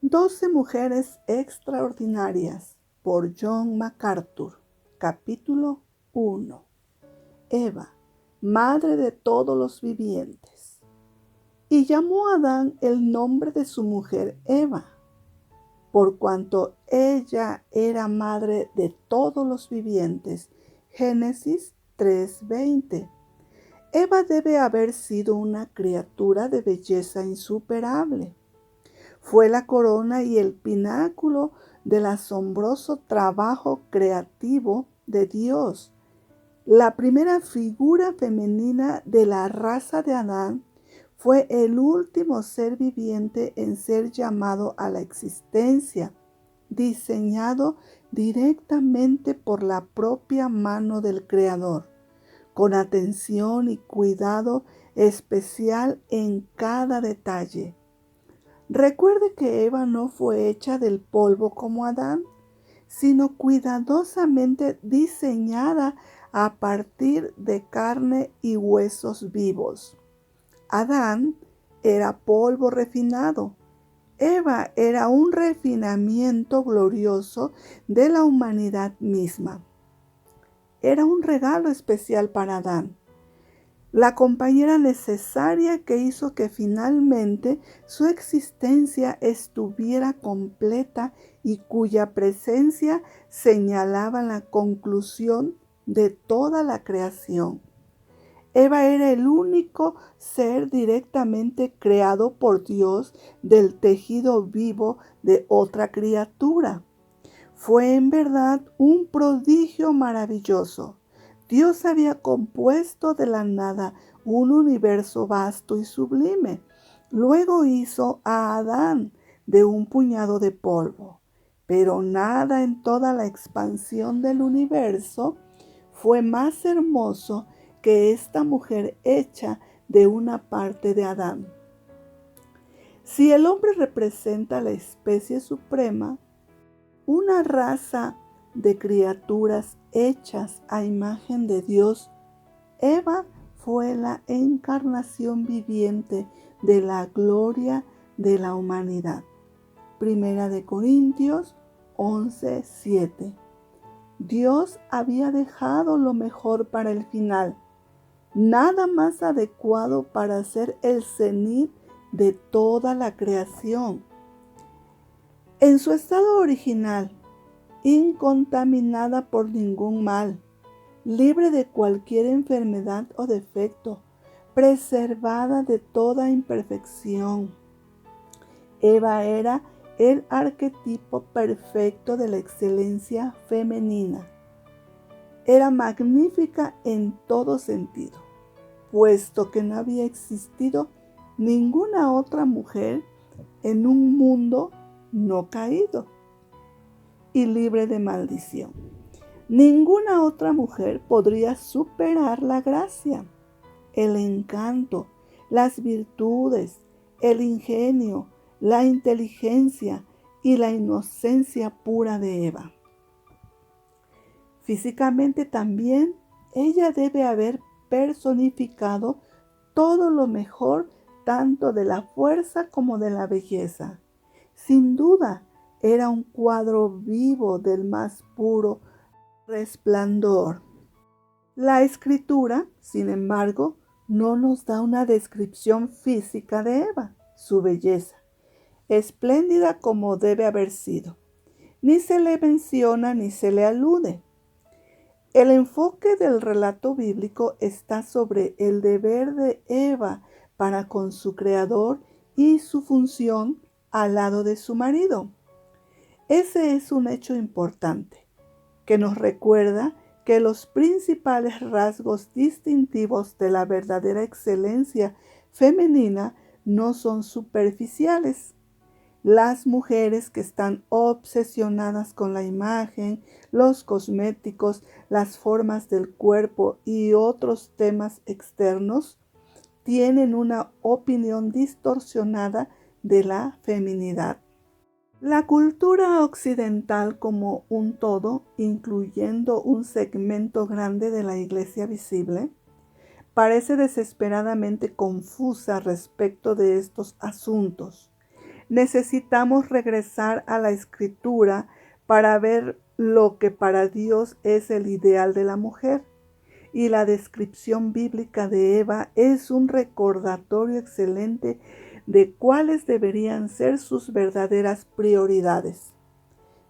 12 mujeres extraordinarias por John MacArthur. Capítulo 1. Eva, madre de todos los vivientes. Y llamó a Adán el nombre de su mujer Eva, por cuanto ella era madre de todos los vivientes. Génesis 3:20. Eva debe haber sido una criatura de belleza insuperable. Fue la corona y el pináculo del asombroso trabajo creativo de Dios. La primera figura femenina de la raza de Adán fue el último ser viviente en ser llamado a la existencia, diseñado directamente por la propia mano del Creador, con atención y cuidado especial en cada detalle. Recuerde que Eva no fue hecha del polvo como Adán, sino cuidadosamente diseñada a partir de carne y huesos vivos. Adán era polvo refinado. Eva era un refinamiento glorioso de la humanidad misma. Era un regalo especial para Adán, la compañera necesaria que hizo que finalmente su existencia estuviera completa y cuya presencia señalaba la conclusión de toda la creación. Eva era el único ser directamente creado por Dios del tejido vivo de otra criatura. Fue en verdad un prodigio maravilloso. Dios había compuesto de la nada un universo vasto y sublime. Luego hizo a Adán de un puñado de polvo. Pero nada en toda la expansión del universo fue más hermoso que esta mujer hecha de una parte de Adán. Si el hombre representa la especie suprema, una raza de criaturas hechas a imagen de Dios, Eva fue la encarnación viviente de la gloria de la humanidad. Primera de Corintios 11:7. Dios había dejado lo mejor para el final, nada más adecuado para ser el cenit de toda la creación. En su estado original, incontaminada por ningún mal, libre de cualquier enfermedad o defecto, preservada de toda imperfección. Eva era el arquetipo perfecto de la excelencia femenina. Era magnífica en todo sentido, puesto que no había existido ninguna otra mujer en un mundo no caído y libre de maldición. Ninguna otra mujer podría superar la gracia, el encanto, las virtudes, el ingenio, la inteligencia y la inocencia pura de Eva. Físicamente también, ella debe haber personificado todo lo mejor tanto de la fuerza como de la belleza. Sin duda, era un cuadro vivo del más puro resplandor. La escritura, sin embargo, no nos da una descripción física de Eva, su belleza, espléndida como debe haber sido. Ni se le menciona ni se le alude. El enfoque del relato bíblico está sobre el deber de Eva para con su creador y su función al lado de su marido. Ese es un hecho importante, que nos recuerda que los principales rasgos distintivos de la verdadera excelencia femenina no son superficiales. Las mujeres que están obsesionadas con la imagen, los cosméticos, las formas del cuerpo y otros temas externos, tienen una opinión distorsionada de la feminidad. La cultura occidental como un todo, incluyendo un segmento grande de la iglesia visible, parece desesperadamente confusa respecto de estos asuntos. necesitamos regresar a la Escritura para ver lo que para Dios es el ideal de la mujer. Y la descripción bíblica de Eva es un recordatorio excelente de cuáles deberían ser sus verdaderas prioridades.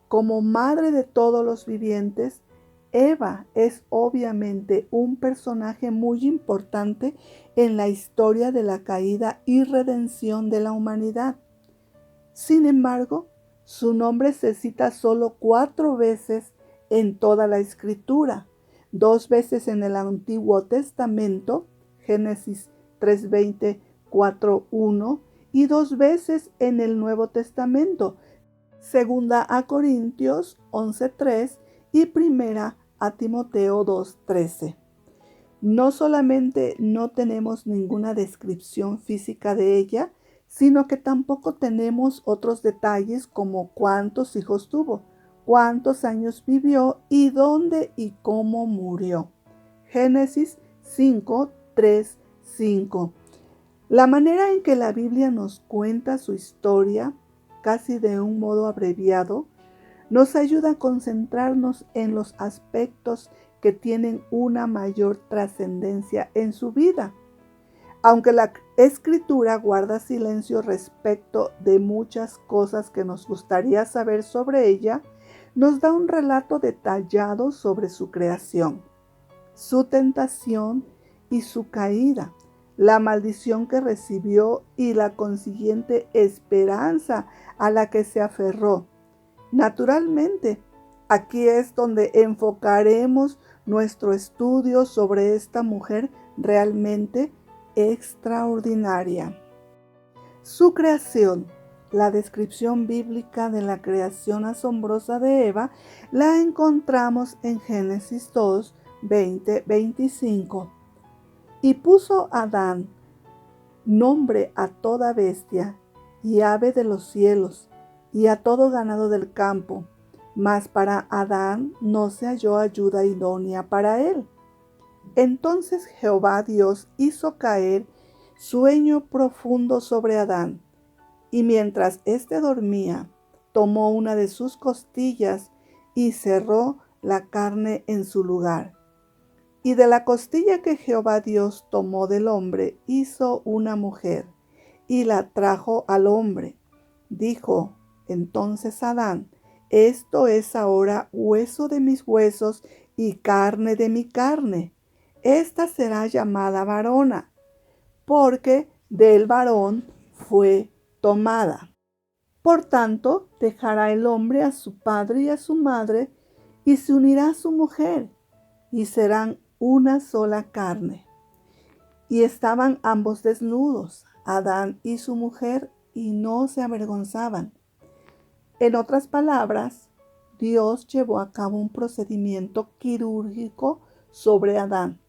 Como madre de todos los vivientes, Eva es obviamente un personaje muy importante en la historia de la caída y redención de la humanidad. Sin embargo, su nombre se cita solo 4 veces en toda la Escritura, 2 veces en el Antiguo Testamento, Génesis 3:20, 4:1, y 2 veces en el Nuevo Testamento, Segunda a Corintios 11:3 y Primera a Timoteo 2:13. No solamente no tenemos ninguna descripción física de ella, sino que tampoco tenemos otros detalles como cuántos hijos tuvo, cuántos años vivió y dónde y cómo murió. Génesis 5:3, 5. La manera en que la Biblia nos cuenta su historia, casi de un modo abreviado, nos ayuda a concentrarnos en los aspectos que tienen una mayor trascendencia en su vida. Aunque la Escritura guarda silencio respecto de muchas cosas que nos gustaría saber sobre ella, nos da un relato detallado sobre su creación, su tentación y su caída, la maldición que recibió y la consiguiente esperanza a la que se aferró. Naturalmente, aquí es donde enfocaremos nuestro estudio sobre esta mujer realmente extraordinaria. Su creación. La descripción bíblica de la creación asombrosa de Eva la encontramos en Génesis 2, 20, 25. Y puso Adán nombre a toda bestia y ave de los cielos y a todo ganado del campo, mas para Adán no se halló ayuda idónea para él. Entonces Jehová Dios hizo caer sueño profundo sobre Adán, y mientras éste dormía, tomó una de sus costillas y cerró la carne en su lugar. Y de la costilla que Jehová Dios tomó del hombre, hizo una mujer, y la trajo al hombre. Dijo entonces Adán: esto es ahora hueso de mis huesos y carne de mi carne. Esta será llamada varona, porque del varón fue tomada. Por tanto, dejará el hombre a su padre y a su madre, y se unirá a su mujer, y serán una sola carne. Y estaban ambos desnudos, Adán y su mujer, y no se avergonzaban. En otras palabras, Dios llevó a cabo un procedimiento quirúrgico sobre Adán.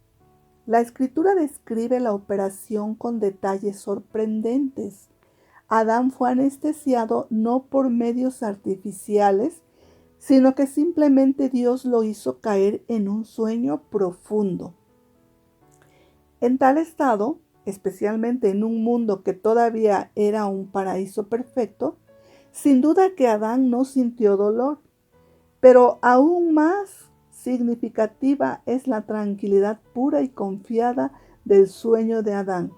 La Escritura describe la operación con detalles sorprendentes. Adán fue anestesiado no por medios artificiales, sino que simplemente Dios lo hizo caer en un sueño profundo. En tal estado, especialmente en un mundo que todavía era un paraíso perfecto, sin duda que Adán no sintió dolor, pero aún más significativa es la tranquilidad pura y confiada del sueño de Adán,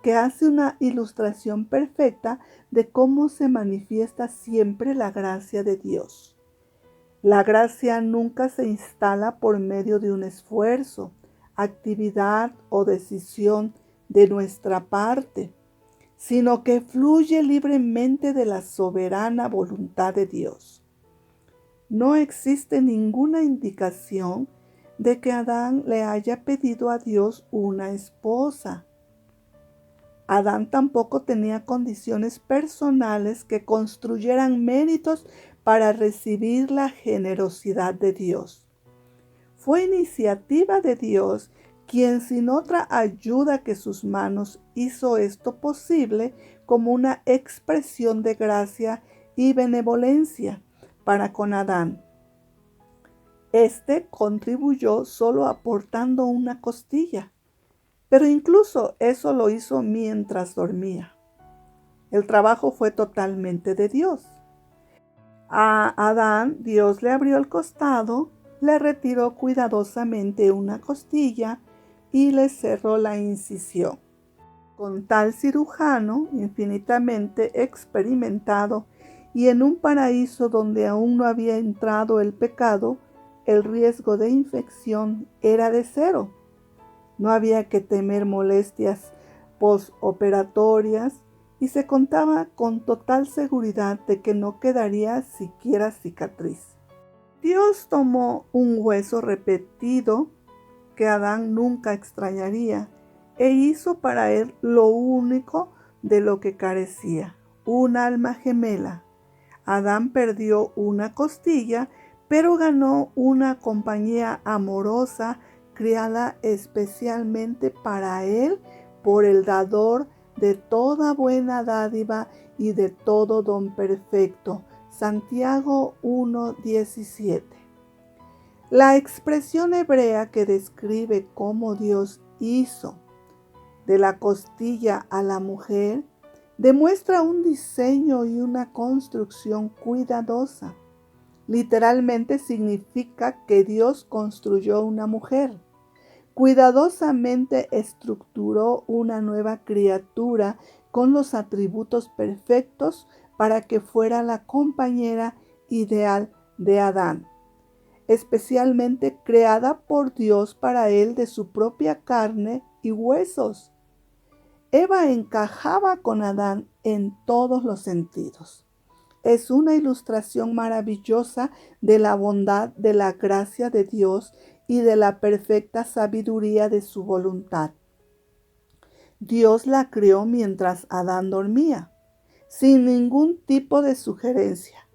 que hace una ilustración perfecta de cómo se manifiesta siempre la gracia de Dios. La gracia nunca se instala por medio de un esfuerzo, actividad o decisión de nuestra parte, sino que fluye libremente de la soberana voluntad de Dios. No existe ninguna indicación de que Adán le haya pedido a Dios una esposa. Adán tampoco tenía condiciones personales que construyeran méritos para recibir la generosidad de Dios. Fue iniciativa de Dios quien sin otra ayuda que sus manos hizo esto posible como una expresión de gracia y benevolencia para con Adán. Este contribuyó solo aportando una costilla, pero incluso eso lo hizo mientras dormía. El trabajo fue totalmente de Dios. A Adán, Dios le abrió el costado, le retiró cuidadosamente una costilla y le cerró la incisión. Con tal cirujano infinitamente experimentado y en un paraíso donde aún no había entrado el pecado, el riesgo de infección era de cero. No había que temer molestias postoperatorias y se contaba con total seguridad de que no quedaría siquiera cicatriz. Dios tomó un hueso repetido que Adán nunca extrañaría e hizo para él lo único de lo que carecía, un alma gemela. Adán perdió una costilla, pero ganó una compañía amorosa creada especialmente para él por el dador de toda buena dádiva y de todo don perfecto. Santiago 1:17. La expresión hebrea que describe cómo Dios hizo de la costilla a la mujer demuestra un diseño y una construcción cuidadosa. Literalmente significa que Dios construyó una mujer. Cuidadosamente estructuró una nueva criatura con los atributos perfectos para que fuera la compañera ideal de Adán, especialmente creada por Dios para él de su propia carne y huesos. Eva encajaba con Adán en todos los sentidos. Es una ilustración maravillosa de la bondad, de la gracia de Dios y de la perfecta sabiduría de su voluntad. Dios la crió mientras Adán dormía, sin ningún tipo de sugerencia.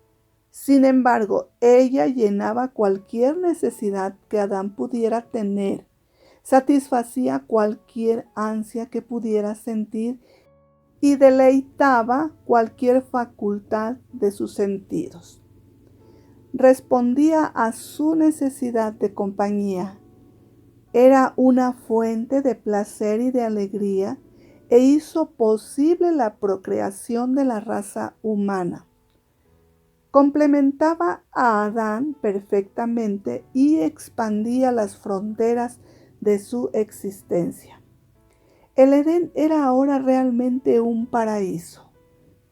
Sin embargo, ella llenaba cualquier necesidad que Adán pudiera tener, satisfacía cualquier ansia que pudiera sentir y deleitaba cualquier facultad de sus sentidos. Respondía a su necesidad de compañía. Era una fuente de placer y de alegría e hizo posible la procreación de la raza humana. Complementaba a Adán perfectamente y expandía las fronteras de su existencia. El Edén era ahora realmente un paraíso.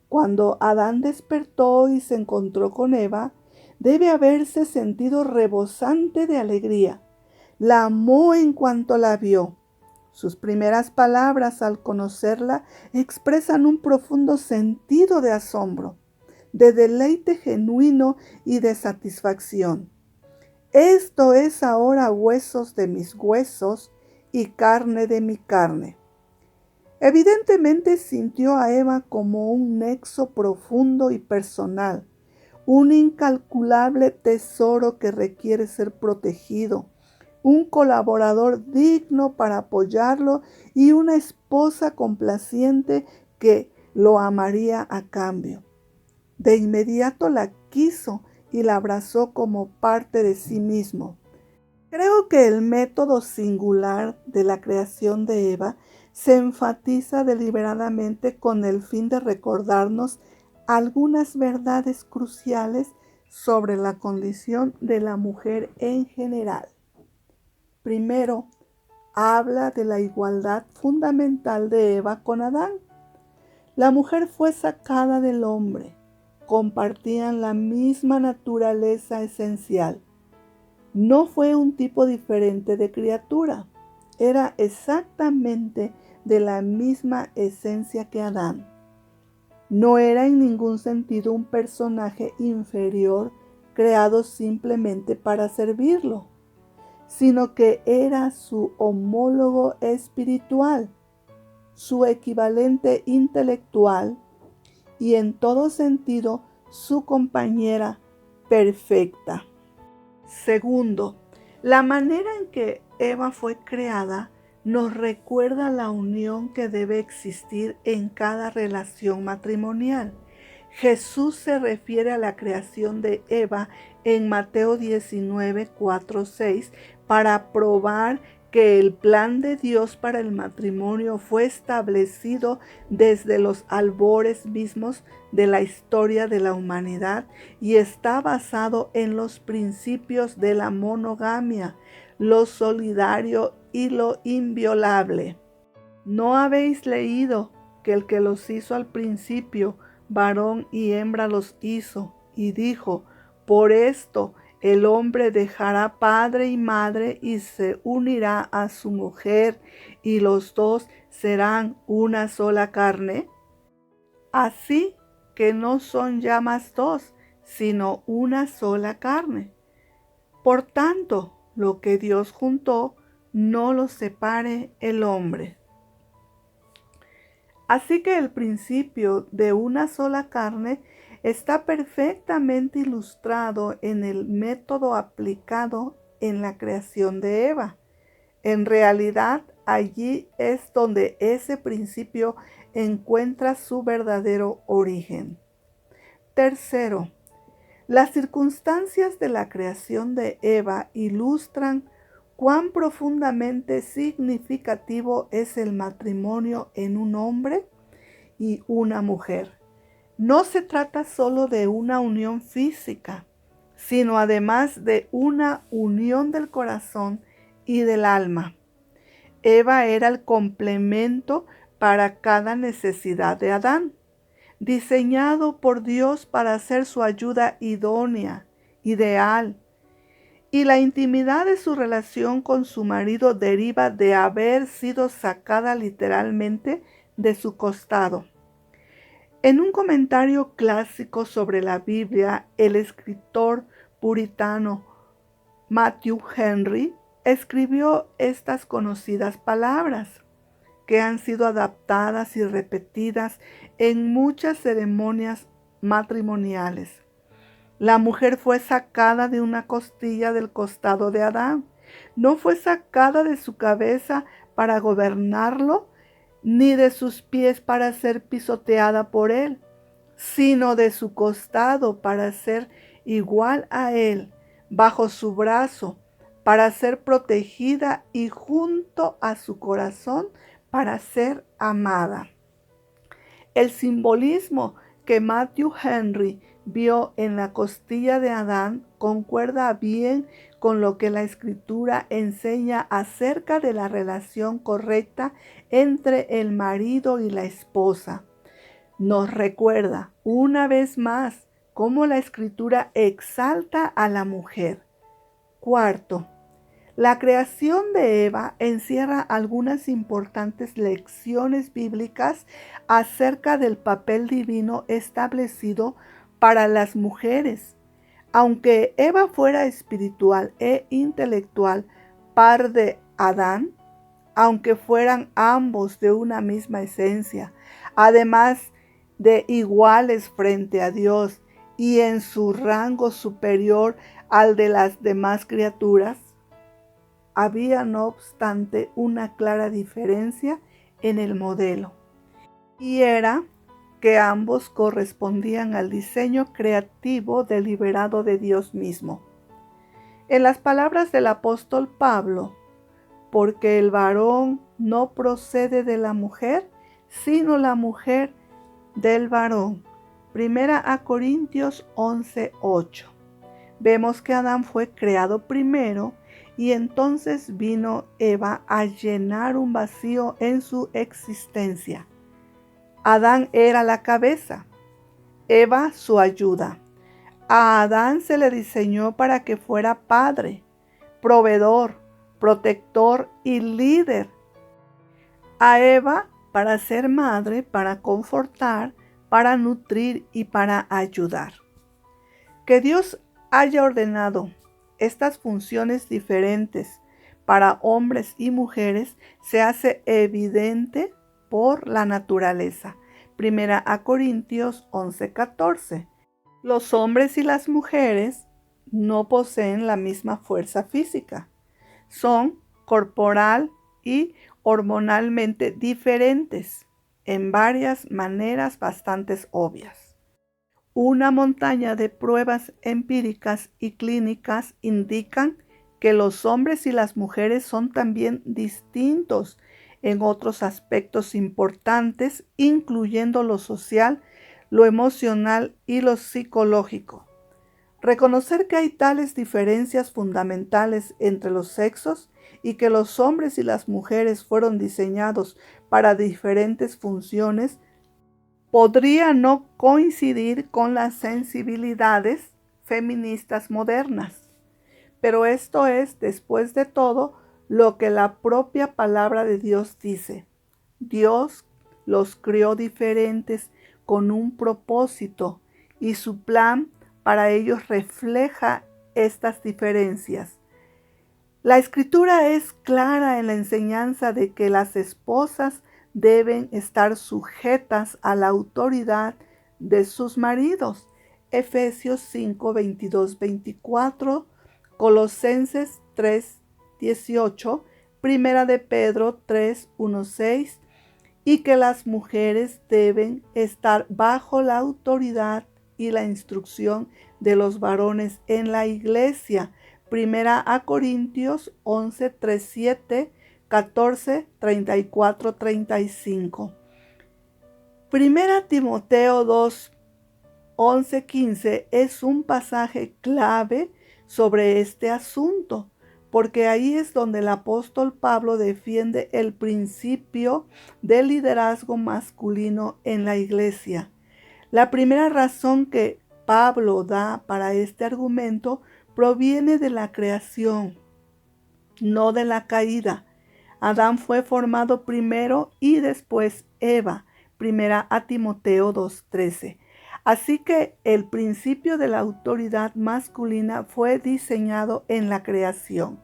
Cuando Adán despertó y se encontró con Eva, debe haberse sentido rebosante de alegría. La amó en cuanto la vio. Sus primeras palabras al conocerla expresan un profundo sentido de asombro, de deleite genuino y de satisfacción. Esto es ahora huesos de mis huesos y carne de mi carne. Evidentemente sintió a Eva como un nexo profundo y personal, un incalculable tesoro que requiere ser protegido, un colaborador digno para apoyarlo y una esposa complaciente que lo amaría a cambio. De inmediato la quiso y la abrazó como parte de sí mismo. Creo que el método singular de la creación de Eva se enfatiza deliberadamente con el fin de recordarnos algunas verdades cruciales sobre la condición de la mujer en general. Primero, habla de la igualdad fundamental de Eva con Adán. La mujer fue sacada del hombre, compartían la misma naturaleza esencial. No fue un tipo diferente de criatura, era exactamente de la misma esencia que Adán. No era en ningún sentido un personaje inferior creado simplemente para servirlo, sino que era su homólogo espiritual, su equivalente intelectual y en todo sentido su compañera perfecta. Segundo, la manera en que Eva fue creada nos recuerda la unión que debe existir en cada relación matrimonial. Jesús se refiere a la creación de Eva en Mateo 19, 4, 6 para probar que el plan de Dios para el matrimonio fue establecido desde los albores mismos de la historia de la humanidad y está basado en los principios de la monogamia, lo solidario y lo inviolable. ¿No habéis leído que el que los hizo al principio, varón y hembra los hizo, y dijo, por esto el hombre dejará padre y madre y se unirá a su mujer, y los dos serán una sola carne? Así que no son ya más dos, sino una sola carne. Por tanto, lo que Dios juntó, no lo separe el hombre. Así que el principio de una sola carne está perfectamente ilustrado en el método aplicado en la creación de Eva. En realidad, allí es donde ese principio encuentra su verdadero origen. Tercero, las circunstancias de la creación de Eva ilustran cuán profundamente significativo es el matrimonio en un hombre y una mujer. No se trata solo de una unión física, sino además de una unión del corazón y del alma. Eva era el complemento para cada necesidad de Adán, diseñado por Dios para ser su ayuda idónea, ideal. Y la intimidad de su relación con su marido deriva de haber sido sacada literalmente de su costado. En un comentario clásico sobre la Biblia, el escritor puritano Matthew Henry escribió estas conocidas palabras, que han sido adaptadas y repetidas en muchas ceremonias matrimoniales. La mujer fue sacada de una costilla del costado de Adán. No fue sacada de su cabeza para gobernarlo, ni de sus pies para ser pisoteada por él, sino de su costado para ser igual a él, bajo su brazo, para ser protegida y junto a su corazón para ser amada. El simbolismo que Matthew Henry vio en la costilla de Adán concuerda bien con lo que la Escritura enseña acerca de la relación correcta entre el marido y la esposa. Nos recuerda una vez más cómo la Escritura exalta a la mujer. Cuarto, la creación de Eva encierra algunas importantes lecciones bíblicas acerca del papel divino establecido para las mujeres. Aunque Eva fuera espiritual e intelectual, par de Adán, aunque fueran ambos de una misma esencia, además de iguales frente a Dios y en su rango superior al de las demás criaturas, había no obstante una clara diferencia en el modelo, y era que ambos correspondían al diseño creativo deliberado de Dios mismo. En las palabras del apóstol Pablo, porque el varón no procede de la mujer, sino la mujer del varón. Primera a Corintios 11:8. Vemos que Adán fue creado primero y entonces vino Eva a llenar un vacío en su existencia. Adán era la cabeza, Eva su ayuda. A Adán se le diseñó para que fuera padre, proveedor, protector y líder. A Eva para ser madre, para confortar, para nutrir y para ayudar. Que Dios haya ordenado estas funciones diferentes para hombres y mujeres se hace evidente por la naturaleza. Primera a Corintios 11:14. Los hombres y las mujeres no poseen la misma fuerza física. Son corporal y hormonalmente diferentes en varias maneras bastante obvias. Una montaña de pruebas empíricas y clínicas indican que los hombres y las mujeres son también distintos en otros aspectos importantes, incluyendo lo social, lo emocional y lo psicológico. Reconocer que hay tales diferencias fundamentales entre los sexos y que los hombres y las mujeres fueron diseñados para diferentes funciones podría no coincidir con las sensibilidades feministas modernas. Pero esto es, después de todo, lo que la propia palabra de Dios dice. Dios los creó diferentes con un propósito y su plan para ellos refleja estas diferencias. La Escritura es clara en la enseñanza de que las esposas deben estar sujetas a la autoridad de sus maridos. Efesios 5, 22, 24, Colosenses 3, 18, Primera de Pedro 3, 1, 6, y que las mujeres deben estar bajo la autoridad y la instrucción de los varones en la iglesia. Primera a Corintios 11, 3, 7, 14, 34, 35. Primera Timoteo 2, 11, 15 es un pasaje clave sobre este asunto, porque ahí es donde el apóstol Pablo defiende el principio del liderazgo masculino en la iglesia. La primera razón que Pablo da para este argumento proviene de la creación, no de la caída. Adán fue formado primero y después Eva. Primera a Timoteo 2:13. Así que el principio de la autoridad masculina fue diseñado en la creación.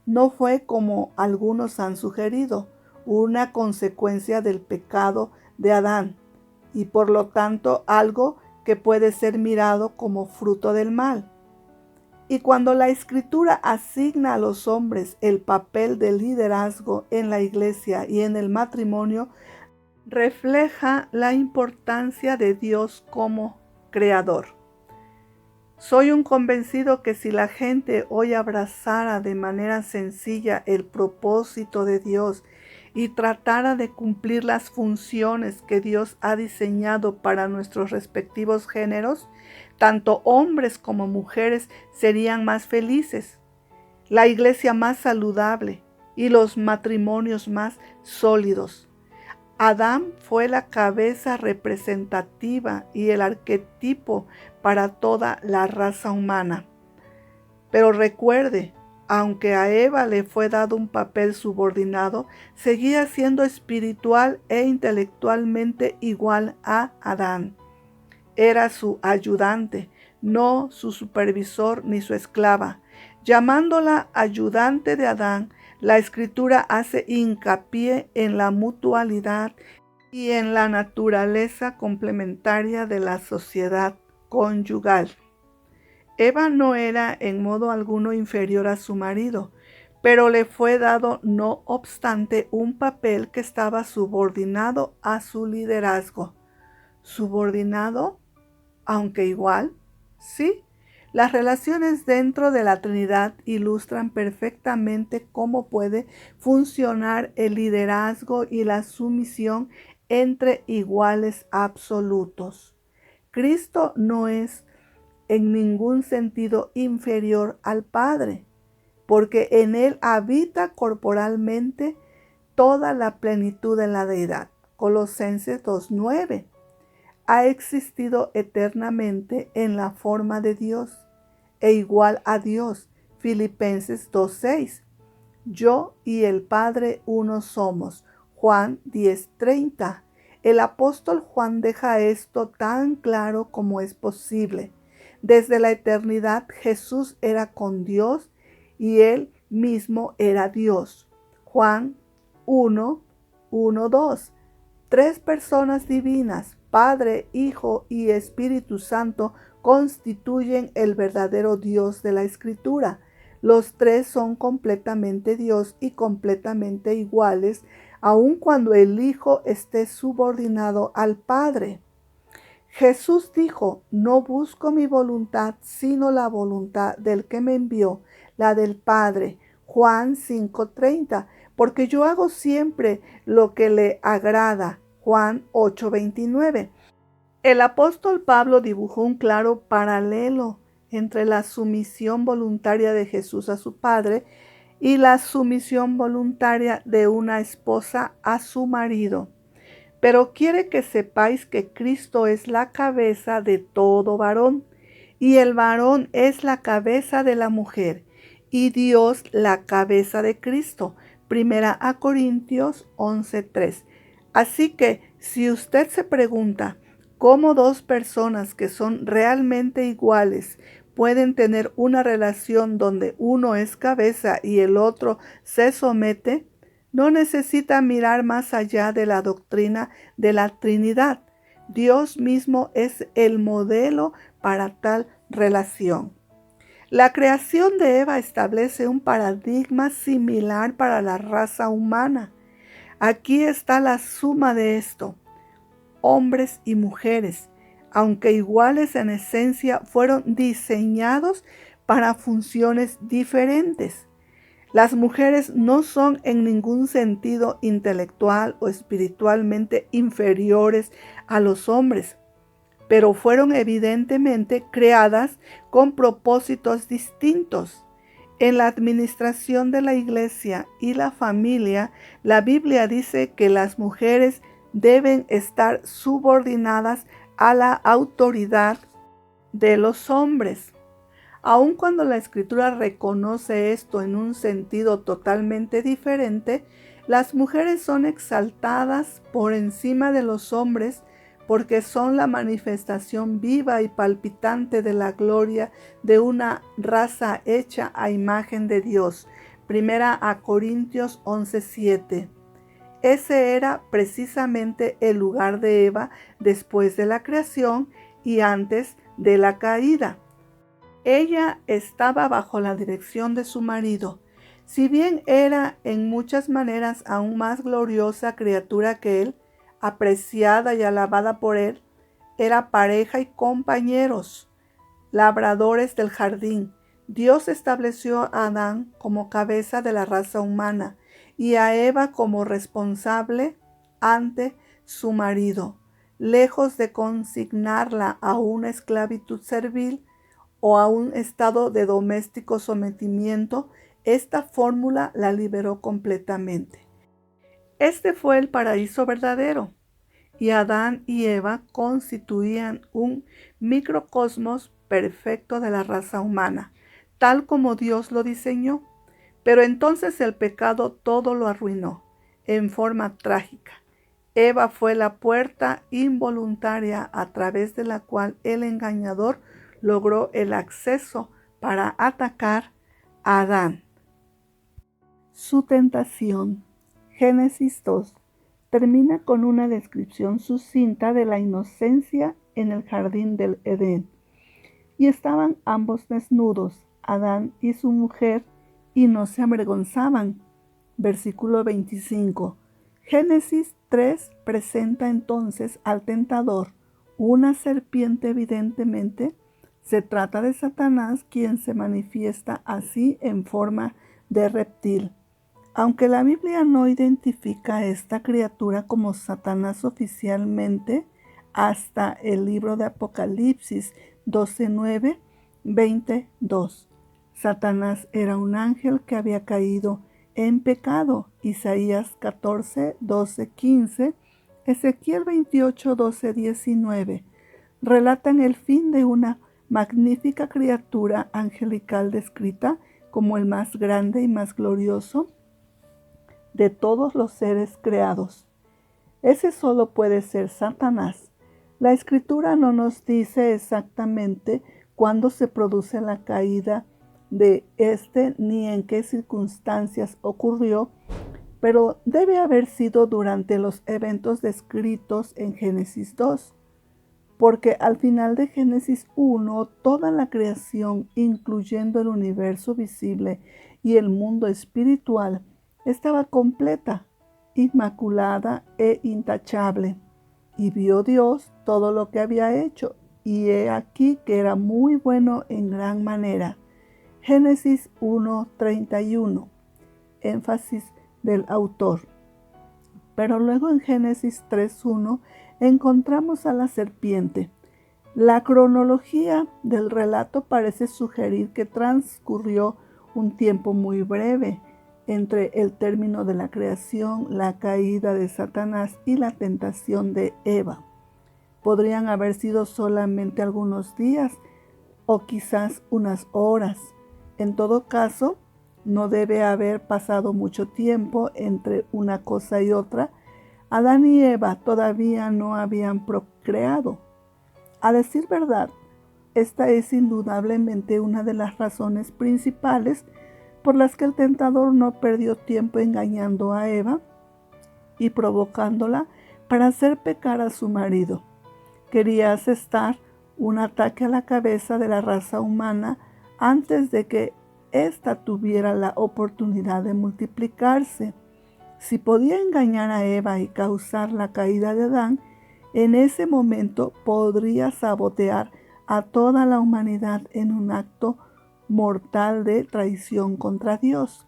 No fue, como algunos han sugerido, una consecuencia del pecado de Adán y por lo tanto algo que puede ser mirado como fruto del mal. Y cuando la Escritura asigna a los hombres el papel de liderazgo en la iglesia y en el matrimonio, refleja la importancia de Dios como creador. Soy un convencido que si la gente hoy abrazara de manera sencilla el propósito de Dios y tratara de cumplir las funciones que Dios ha diseñado para nuestros respectivos géneros, tanto hombres como mujeres serían más felices, la iglesia más saludable y los matrimonios más sólidos. Adán fue la cabeza representativa y el arquetipo para toda la raza humana. Pero recuerde, aunque a Eva le fue dado un papel subordinado, seguía siendo espiritual e intelectualmente igual a Adán. Era su ayudante, no su supervisor ni su esclava. Llamándola ayudante de Adán, la Escritura hace hincapié en la mutualidad y en la naturaleza complementaria de la sociedad conyugal. Eva no era en modo alguno inferior a su marido, pero le fue dado no obstante un papel que estaba subordinado a su liderazgo. ¿Subordinado? Aunque igual, sí. Las relaciones dentro de la Trinidad ilustran perfectamente cómo puede funcionar el liderazgo y la sumisión entre iguales absolutos. Cristo no es en ningún sentido inferior al Padre, porque en Él habita corporalmente toda la plenitud de la deidad. Colosenses 2:9. Ha existido eternamente en la forma de Dios e igual a Dios. Filipenses 2:6. Yo y el Padre uno somos. Juan 10:30. El apóstol Juan deja esto tan claro como es posible. Desde la eternidad Jesús era con Dios y Él mismo era Dios. Juan 1:1-2. Tres personas divinas, Padre, Hijo y Espíritu Santo, constituyen el verdadero Dios de la Escritura. Los tres son completamente Dios y completamente iguales, aun cuando el Hijo esté subordinado al Padre. Jesús dijo, no busco mi voluntad, sino la voluntad del que me envió, la del Padre. Juan 5:30, porque yo hago siempre lo que le agrada. Juan 8:29. El apóstol Pablo dibujó un claro paralelo entre la sumisión voluntaria de Jesús a su Padre y la sumisión voluntaria de una esposa a su marido. Pero quiere que sepáis que Cristo es la cabeza de todo varón, y el varón es la cabeza de la mujer, y Dios la cabeza de Cristo. Primera a Corintios 11:3. Así que si usted se pregunta cómo dos personas que son realmente iguales pueden tener una relación donde uno es cabeza y el otro se somete, no necesita mirar más allá de la doctrina de la Trinidad. Dios mismo es el modelo para tal relación. La creación de Eva establece un paradigma similar para la raza humana. Aquí está la suma de esto. Hombres y mujeres, aunque iguales en esencia, fueron diseñados para funciones diferentes. Las mujeres no son en ningún sentido intelectual o espiritualmente inferiores a los hombres, pero fueron evidentemente creadas con propósitos distintos. En la administración de la iglesia y la familia, la Biblia dice que las mujeres deben estar subordinadas a la autoridad de los hombres. Aun cuando la Escritura reconoce esto en un sentido totalmente diferente, las mujeres son exaltadas por encima de los hombres porque son la manifestación viva y palpitante de la gloria de una raza hecha a imagen de Dios. Primera a Corintios 11:7. Ese era precisamente el lugar de Eva después de la creación y antes de la caída. Ella estaba bajo la dirección de su marido. Si bien era en muchas maneras aún más gloriosa criatura que él, apreciada y alabada por él, era pareja y compañeros, labradores del jardín. Dios estableció a Adán como cabeza de la raza humana y a Eva como responsable ante su marido. Lejos de consignarla a una esclavitud servil, o a un estado de doméstico sometimiento, esta fórmula la liberó completamente. Este fue el paraíso verdadero, y Adán y Eva constituían un microcosmos perfecto de la raza humana, tal como Dios lo diseñó. Pero entonces el pecado todo lo arruinó, en forma trágica. Eva fue la puerta involuntaria a través de la cual el engañador logró el acceso para atacar a Adán. Su tentación. Génesis 2 termina con una descripción sucinta de la inocencia en el jardín del Edén. Y estaban ambos desnudos, Adán y su mujer, y no se avergonzaban. Versículo 25. Génesis 3 presenta entonces al tentador, una serpiente evidentemente. Se trata de Satanás, quien se manifiesta así en forma de reptil. Aunque la Biblia no identifica a esta criatura como Satanás oficialmente hasta el libro de Apocalipsis 12:9, 22. Satanás era un ángel que había caído en pecado. Isaías 14, 12, 15, Ezequiel 28, 12, 19. Relatan el fin de una magnífica criatura angelical descrita como el más grande y más glorioso de todos los seres creados. Ese solo puede ser Satanás. La Escritura no nos dice exactamente cuándo se produce la caída de este ni en qué circunstancias ocurrió, pero debe haber sido durante los eventos descritos en Génesis 2. Porque al final de Génesis 1, toda la creación, incluyendo el universo visible y el mundo espiritual, estaba completa, inmaculada e intachable. Y vio Dios todo lo que había hecho, y he aquí que era muy bueno en gran manera. Génesis 1:31. Énfasis del autor. Pero luego en Génesis 3:1 encontramos a la serpiente. La cronología del relato parece sugerir que transcurrió un tiempo muy breve entre el término de la creación, la caída de Satanás y la tentación de Eva. Podrían haber sido solamente algunos días o quizás unas horas. En todo caso, no debe haber pasado mucho tiempo entre una cosa y otra. Adán y Eva todavía no habían procreado. A decir verdad, esta es indudablemente una de las razones principales por las que el tentador no perdió tiempo engañando a Eva y provocándola para hacer pecar a su marido. Quería asestar un ataque a la cabeza de la raza humana antes de que ésta tuviera la oportunidad de multiplicarse. Si podía engañar a Eva y causar la caída de Adán, en ese momento podría sabotear a toda la humanidad en un acto mortal de traición contra Dios.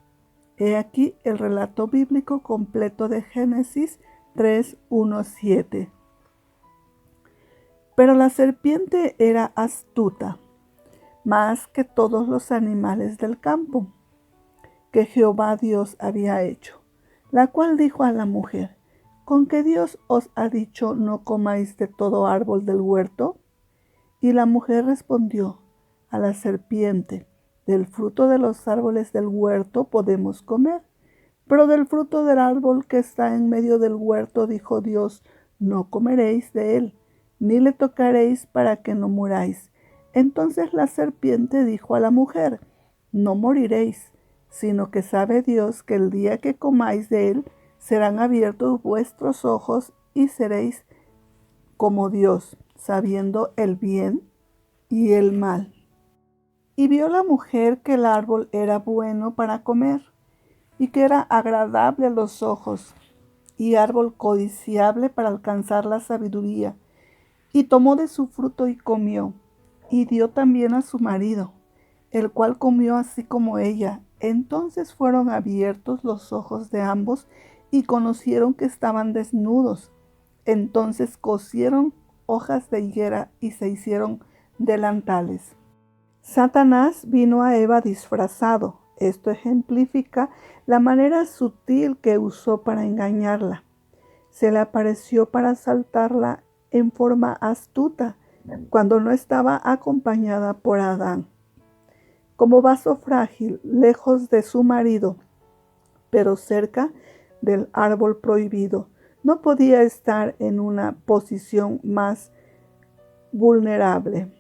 He aquí el relato bíblico completo de Génesis 3:1-7. Pero la serpiente era astuta, más que todos los animales del campo que Jehová Dios había hecho, la cual dijo a la mujer: ¿Con qué Dios os ha dicho no comáis de todo árbol del huerto? Y la mujer respondió a la serpiente: del fruto de los árboles del huerto podemos comer, pero del fruto del árbol que está en medio del huerto, dijo Dios, no comeréis de él, ni le tocaréis para que no muráis. Entonces la serpiente dijo a la mujer: no moriréis, sino que sabe Dios que el día que comáis de él, serán abiertos vuestros ojos y seréis como Dios, sabiendo el bien y el mal. Y vio la mujer que el árbol era bueno para comer, y que era agradable a los ojos, y árbol codiciable para alcanzar la sabiduría. Y tomó de su fruto y comió, y dio también a su marido, el cual comió así como ella. Entonces fueron abiertos los ojos de ambos, y conocieron que estaban desnudos. Entonces cosieron hojas de higuera y se hicieron delantales. Satanás vino a Eva disfrazado. Esto ejemplifica la manera sutil que usó para engañarla. Se le apareció para asaltarla en forma astuta, cuando no estaba acompañada por Adán. Como vaso frágil, lejos de su marido, pero cerca del árbol prohibido, no podía estar en una posición más vulnerable.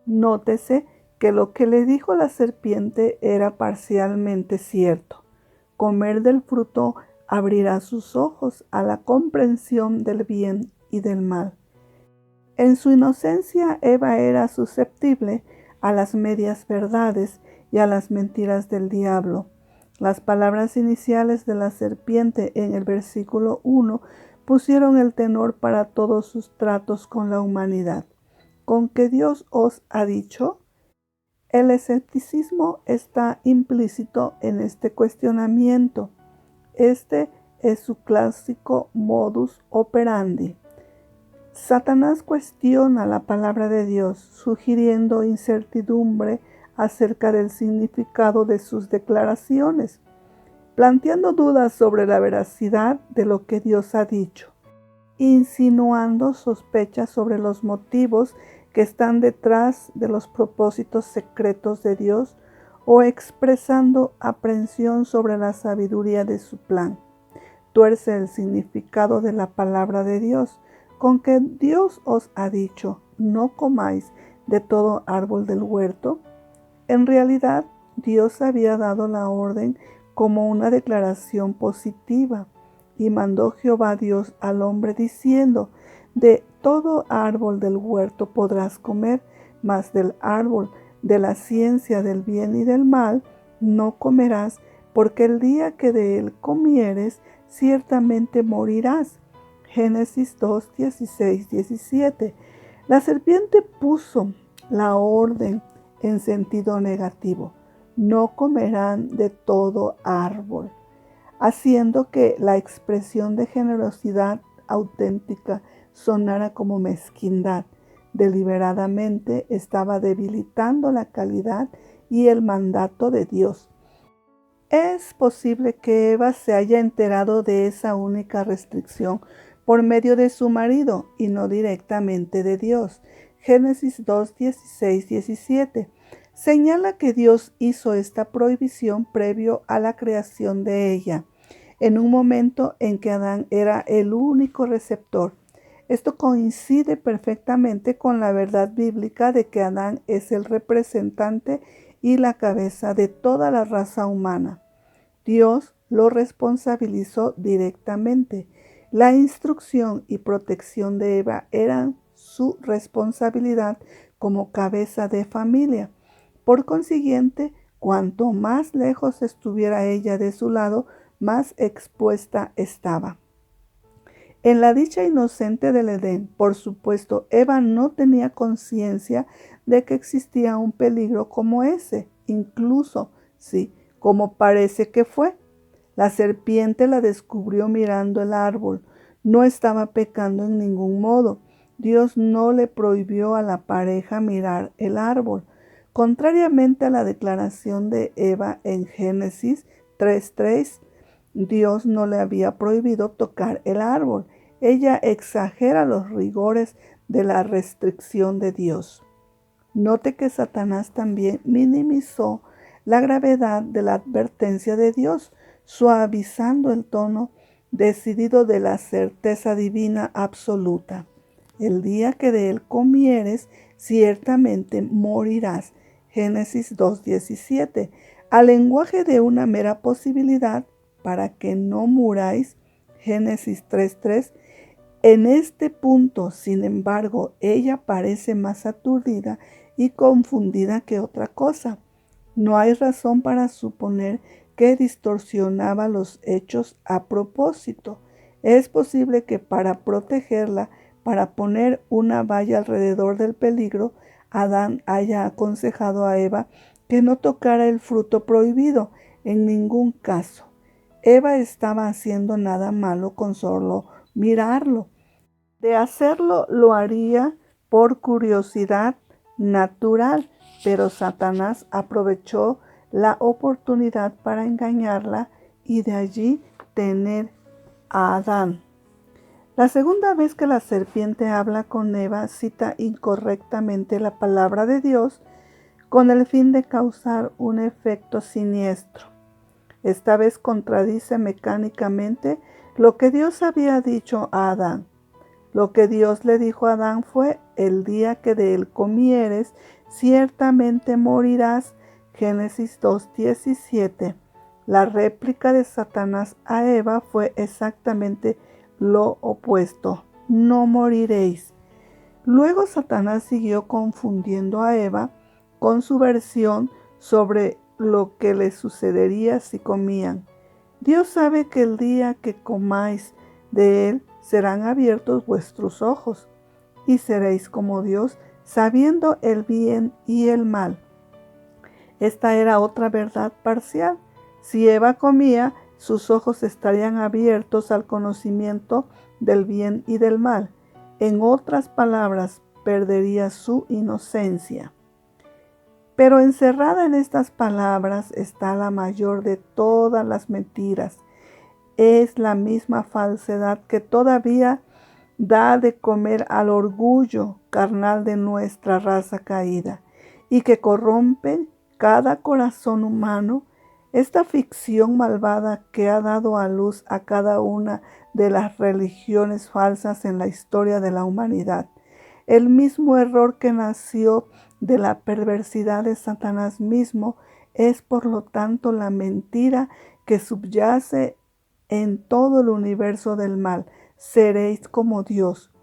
Nótese que lo que le dijo la serpiente era parcialmente cierto. Comer del fruto abrirá sus ojos a la comprensión del bien y del mal. En su inocencia, Eva era susceptible a las medias verdades y a las mentiras del diablo. Las palabras iniciales de la serpiente en el versículo 1 pusieron el tenor para todos sus tratos con la humanidad. ¿Con qué Dios os ha dicho? El escepticismo está implícito en este cuestionamiento. Este es su clásico modus operandi. Satanás cuestiona la palabra de Dios, sugiriendo incertidumbre acerca del significado de sus declaraciones, planteando dudas sobre la veracidad de lo que Dios ha dicho, insinuando sospechas sobre los motivos que están detrás de los propósitos secretos de Dios o expresando aprensión sobre la sabiduría de su plan. Tuerce el significado de la palabra de Dios, con que Dios os ha dicho, no comáis de todo árbol del huerto. En realidad, Dios había dado la orden como una declaración positiva, y mandó Jehová Dios al hombre diciendo: de todo árbol del huerto podrás comer, mas del árbol de la ciencia del bien y del mal no comerás, porque el día que de él comieres, ciertamente morirás. Génesis 2, 16, 17. La serpiente puso la orden en sentido negativo. No comerán de todo árbol, haciendo que la expresión de generosidad auténtica sonara como mezquindad. Deliberadamente estaba debilitando la calidad y el mandato de Dios. Es posible que Eva se haya enterado de esa única restricción por medio de su marido y no directamente de Dios. Génesis 2, 16, 17 señala que Dios hizo esta prohibición previo a la creación de ella, en un momento en que Adán era el único receptor. Esto coincide perfectamente con la verdad bíblica de que Adán es el representante y la cabeza de toda la raza humana. Dios lo responsabilizó directamente. La instrucción y protección de Eva eran su responsabilidad como cabeza de familia. Por consiguiente, cuanto más lejos estuviera ella de su lado, más expuesta estaba. En la dicha inocente del Edén, por supuesto, Eva no tenía conciencia de que existía un peligro como ese, incluso sí, como parece que fue. La serpiente la descubrió mirando el árbol. No estaba pecando en ningún modo. Dios no le prohibió a la pareja mirar el árbol. Contrariamente a la declaración de Eva en Génesis 3:3, Dios no le había prohibido tocar el árbol. Ella exagera los rigores de la restricción de Dios. Note que Satanás también minimizó la gravedad de la advertencia de Dios, suavizando el tono decidido de la certeza divina absoluta. El día que de él comieres, ciertamente morirás. Génesis 2:17. Al lenguaje de una mera posibilidad, para que no muráis. Génesis 3:3. En este punto, sin embargo, ella parece más aturdida y confundida que otra cosa. No hay razón para suponer que distorsionaba los hechos a propósito. Es posible que para protegerla, para poner una valla alrededor del peligro, Adán haya aconsejado a Eva que no tocara el fruto prohibido en ningún caso. Eva estaba haciendo nada malo con solo mirarlo. De hacerlo, lo haría por curiosidad natural, pero Satanás aprovechó la oportunidad para engañarla y de allí tener a Adán. La segunda vez que la serpiente habla con Eva, cita incorrectamente la palabra de Dios con el fin de causar un efecto siniestro. Esta vez contradice mecánicamente lo que Dios había dicho a Adán. Lo que Dios le dijo a Adán fue: el día que de él comieres, ciertamente morirás. Génesis 2:17. La réplica de Satanás a Eva fue exactamente lo opuesto: no moriréis. Luego Satanás siguió confundiendo a Eva con su versión sobre lo que les sucedería si comían. Dios sabe que el día que comáis de él serán abiertos vuestros ojos y seréis como Dios, sabiendo el bien y el mal. Esta era otra verdad parcial. Si Eva comía, sus ojos estarían abiertos al conocimiento del bien y del mal. En otras palabras, perdería su inocencia. Pero encerrada en estas palabras está la mayor de todas las mentiras. Es la misma falsedad que todavía da de comer al orgullo carnal de nuestra raza caída y que corrompe cada corazón humano. Esta ficción malvada que ha dado a luz a cada una de las religiones falsas en la historia de la humanidad. El mismo error que nació de la perversidad de Satanás mismo es, por lo tanto, la mentira que subyace en todo el universo del mal. Seréis como Dios.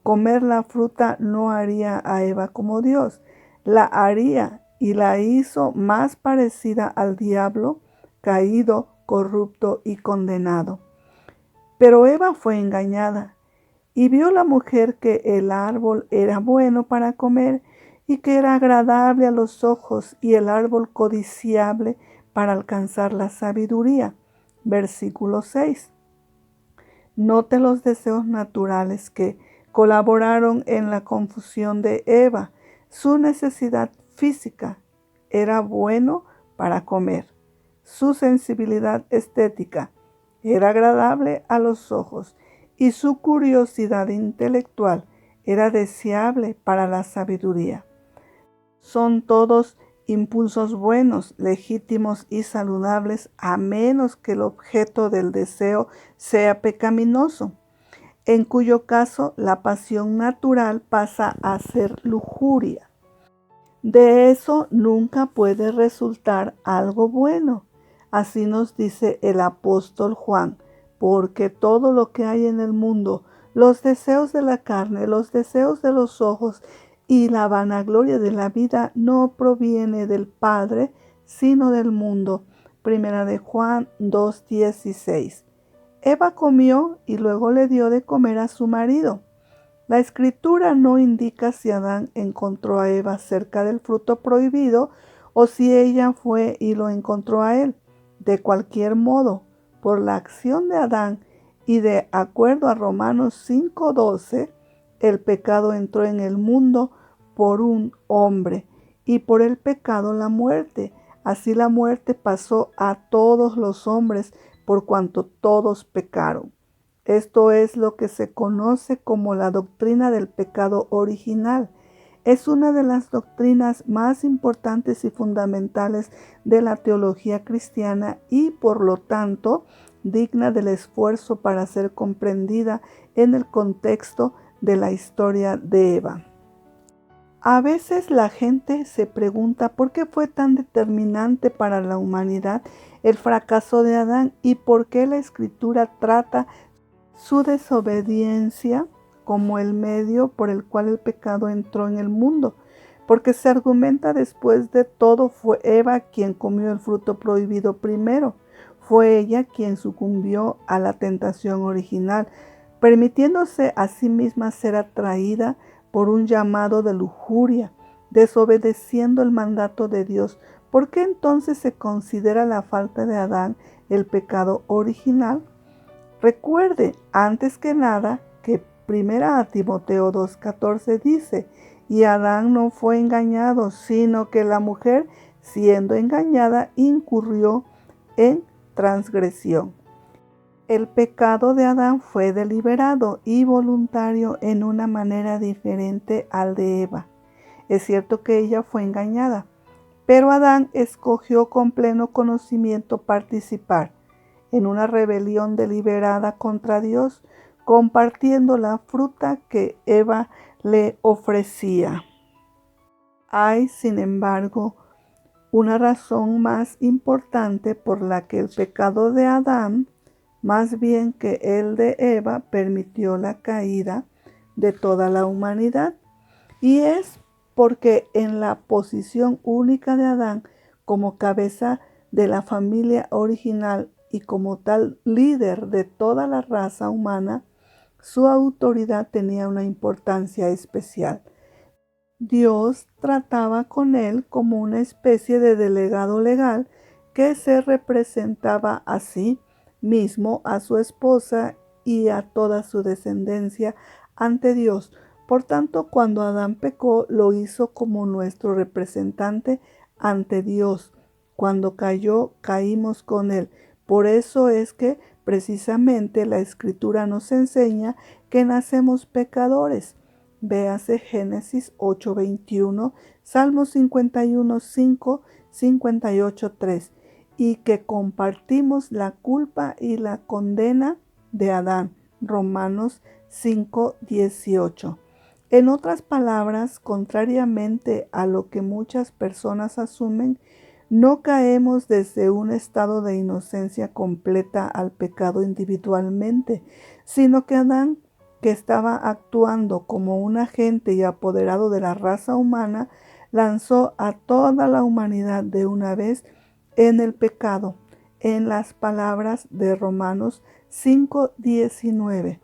Comer la fruta no haría a Eva como Dios. La haría y la hizo más parecida al diablo, caído, corrupto y condenado. Pero Eva fue engañada. Y vio la mujer que el árbol era bueno para comer y que era agradable a los ojos y el árbol codiciable para alcanzar la sabiduría. Versículo 6. Note los deseos naturales que colaboraron en la confusión de Eva. Su necesidad física era bueno para comer. Su sensibilidad estética era agradable a los ojos y su curiosidad intelectual era deseable para la sabiduría. Son todos impulsos buenos, legítimos y saludables, a menos que el objeto del deseo sea pecaminoso, en cuyo caso la pasión natural pasa a ser lujuria. De eso nunca puede resultar algo bueno. Así nos dice el apóstol Juan, porque todo lo que hay en el mundo, los deseos de la carne, los deseos de los ojos y la vanagloria de la vida no proviene del Padre, sino del mundo. Primera de Juan 2:16. Eva comió y luego le dio de comer a su marido. La escritura no indica si Adán encontró a Eva cerca del fruto prohibido o si ella fue y lo encontró a él. De cualquier modo, por la acción de Adán y de acuerdo a Romanos 5:12, el pecado entró en el mundo por un hombre y por el pecado la muerte. Así la muerte pasó a todos los hombres por cuanto todos pecaron. Esto es lo que se conoce como la doctrina del pecado original. Es una de las doctrinas más importantes y fundamentales de la teología cristiana y, por lo tanto, digna del esfuerzo para ser comprendida en el contexto de la historia de Eva. A veces la gente se pregunta por qué fue tan determinante para la humanidad el fracaso de Adán y por qué la Escritura trata su desobediencia como el medio por el cual el pecado entró en el mundo, porque se argumenta después de todo fue Eva quien comió el fruto prohibido primero, fue ella quien sucumbió a la tentación original, permitiéndose a sí misma ser atraída por un llamado de lujuria, desobedeciendo el mandato de Dios. ¿Por qué entonces se considera la falta de Adán el pecado original? Recuerde, antes que nada, que 1 Timoteo 2:14 dice, y Adán no fue engañado, sino que la mujer, siendo engañada, incurrió en transgresión. El pecado de Adán fue deliberado y voluntario en una manera diferente al de Eva. Es cierto que ella fue engañada, pero Adán escogió con pleno conocimiento participar en una rebelión deliberada contra Dios, compartiendo la fruta que Eva le ofrecía. Hay, sin embargo, una razón más importante por la que el pecado de Adán, más bien que el de Eva, permitió la caída de toda la humanidad, y es porque en la posición única de Adán como cabeza de la familia original y como tal líder de toda la raza humana, su autoridad tenía una importancia especial. Dios trataba con él como una especie de delegado legal que se representaba a sí mismo, a su esposa y a toda su descendencia ante Dios. Por tanto, cuando Adán pecó, lo hizo como nuestro representante ante Dios. Cuando cayó, caímos con él. Por eso es que precisamente la Escritura nos enseña que nacemos pecadores. Véase Génesis 8:21, Salmo 51:5, 58:3, y que compartimos la culpa y la condena de Adán. Romanos 5:18. En otras palabras, contrariamente a lo que muchas personas asumen, no caemos desde un estado de inocencia completa al pecado individualmente, sino que Adán, que estaba actuando como un agente y apoderado de la raza humana, lanzó a toda la humanidad de una vez en el pecado, en las palabras de Romanos 5:19.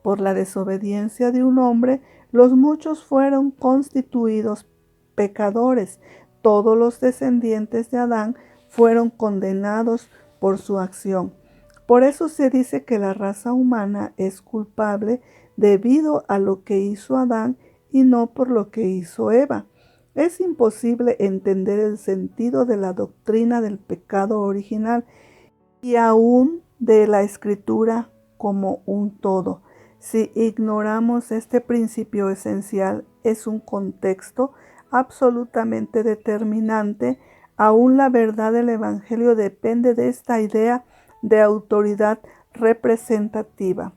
Por la desobediencia de un hombre, los muchos fueron constituidos pecadores. Todos los descendientes de Adán fueron condenados por su acción. Por eso se dice que la raza humana es culpable debido a lo que hizo Adán y no por lo que hizo Eva. Es imposible entender el sentido de la doctrina del pecado original y aún de la Escritura como un todo si ignoramos este principio esencial. Es un contexto absolutamente determinante. Aún la verdad del Evangelio depende de esta idea de autoridad representativa.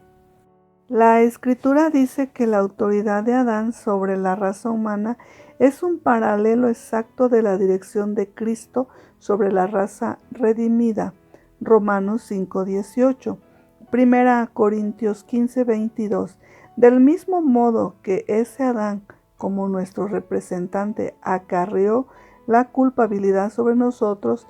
La Escritura dice que la autoridad de Adán sobre la raza humana es un paralelo exacto de la dirección de Cristo sobre la raza redimida. Romanos 5:18. 1 Corintios 15:22. Del mismo modo que ese Adán, como nuestro representante, acarreó la culpabilidad sobre nosotros,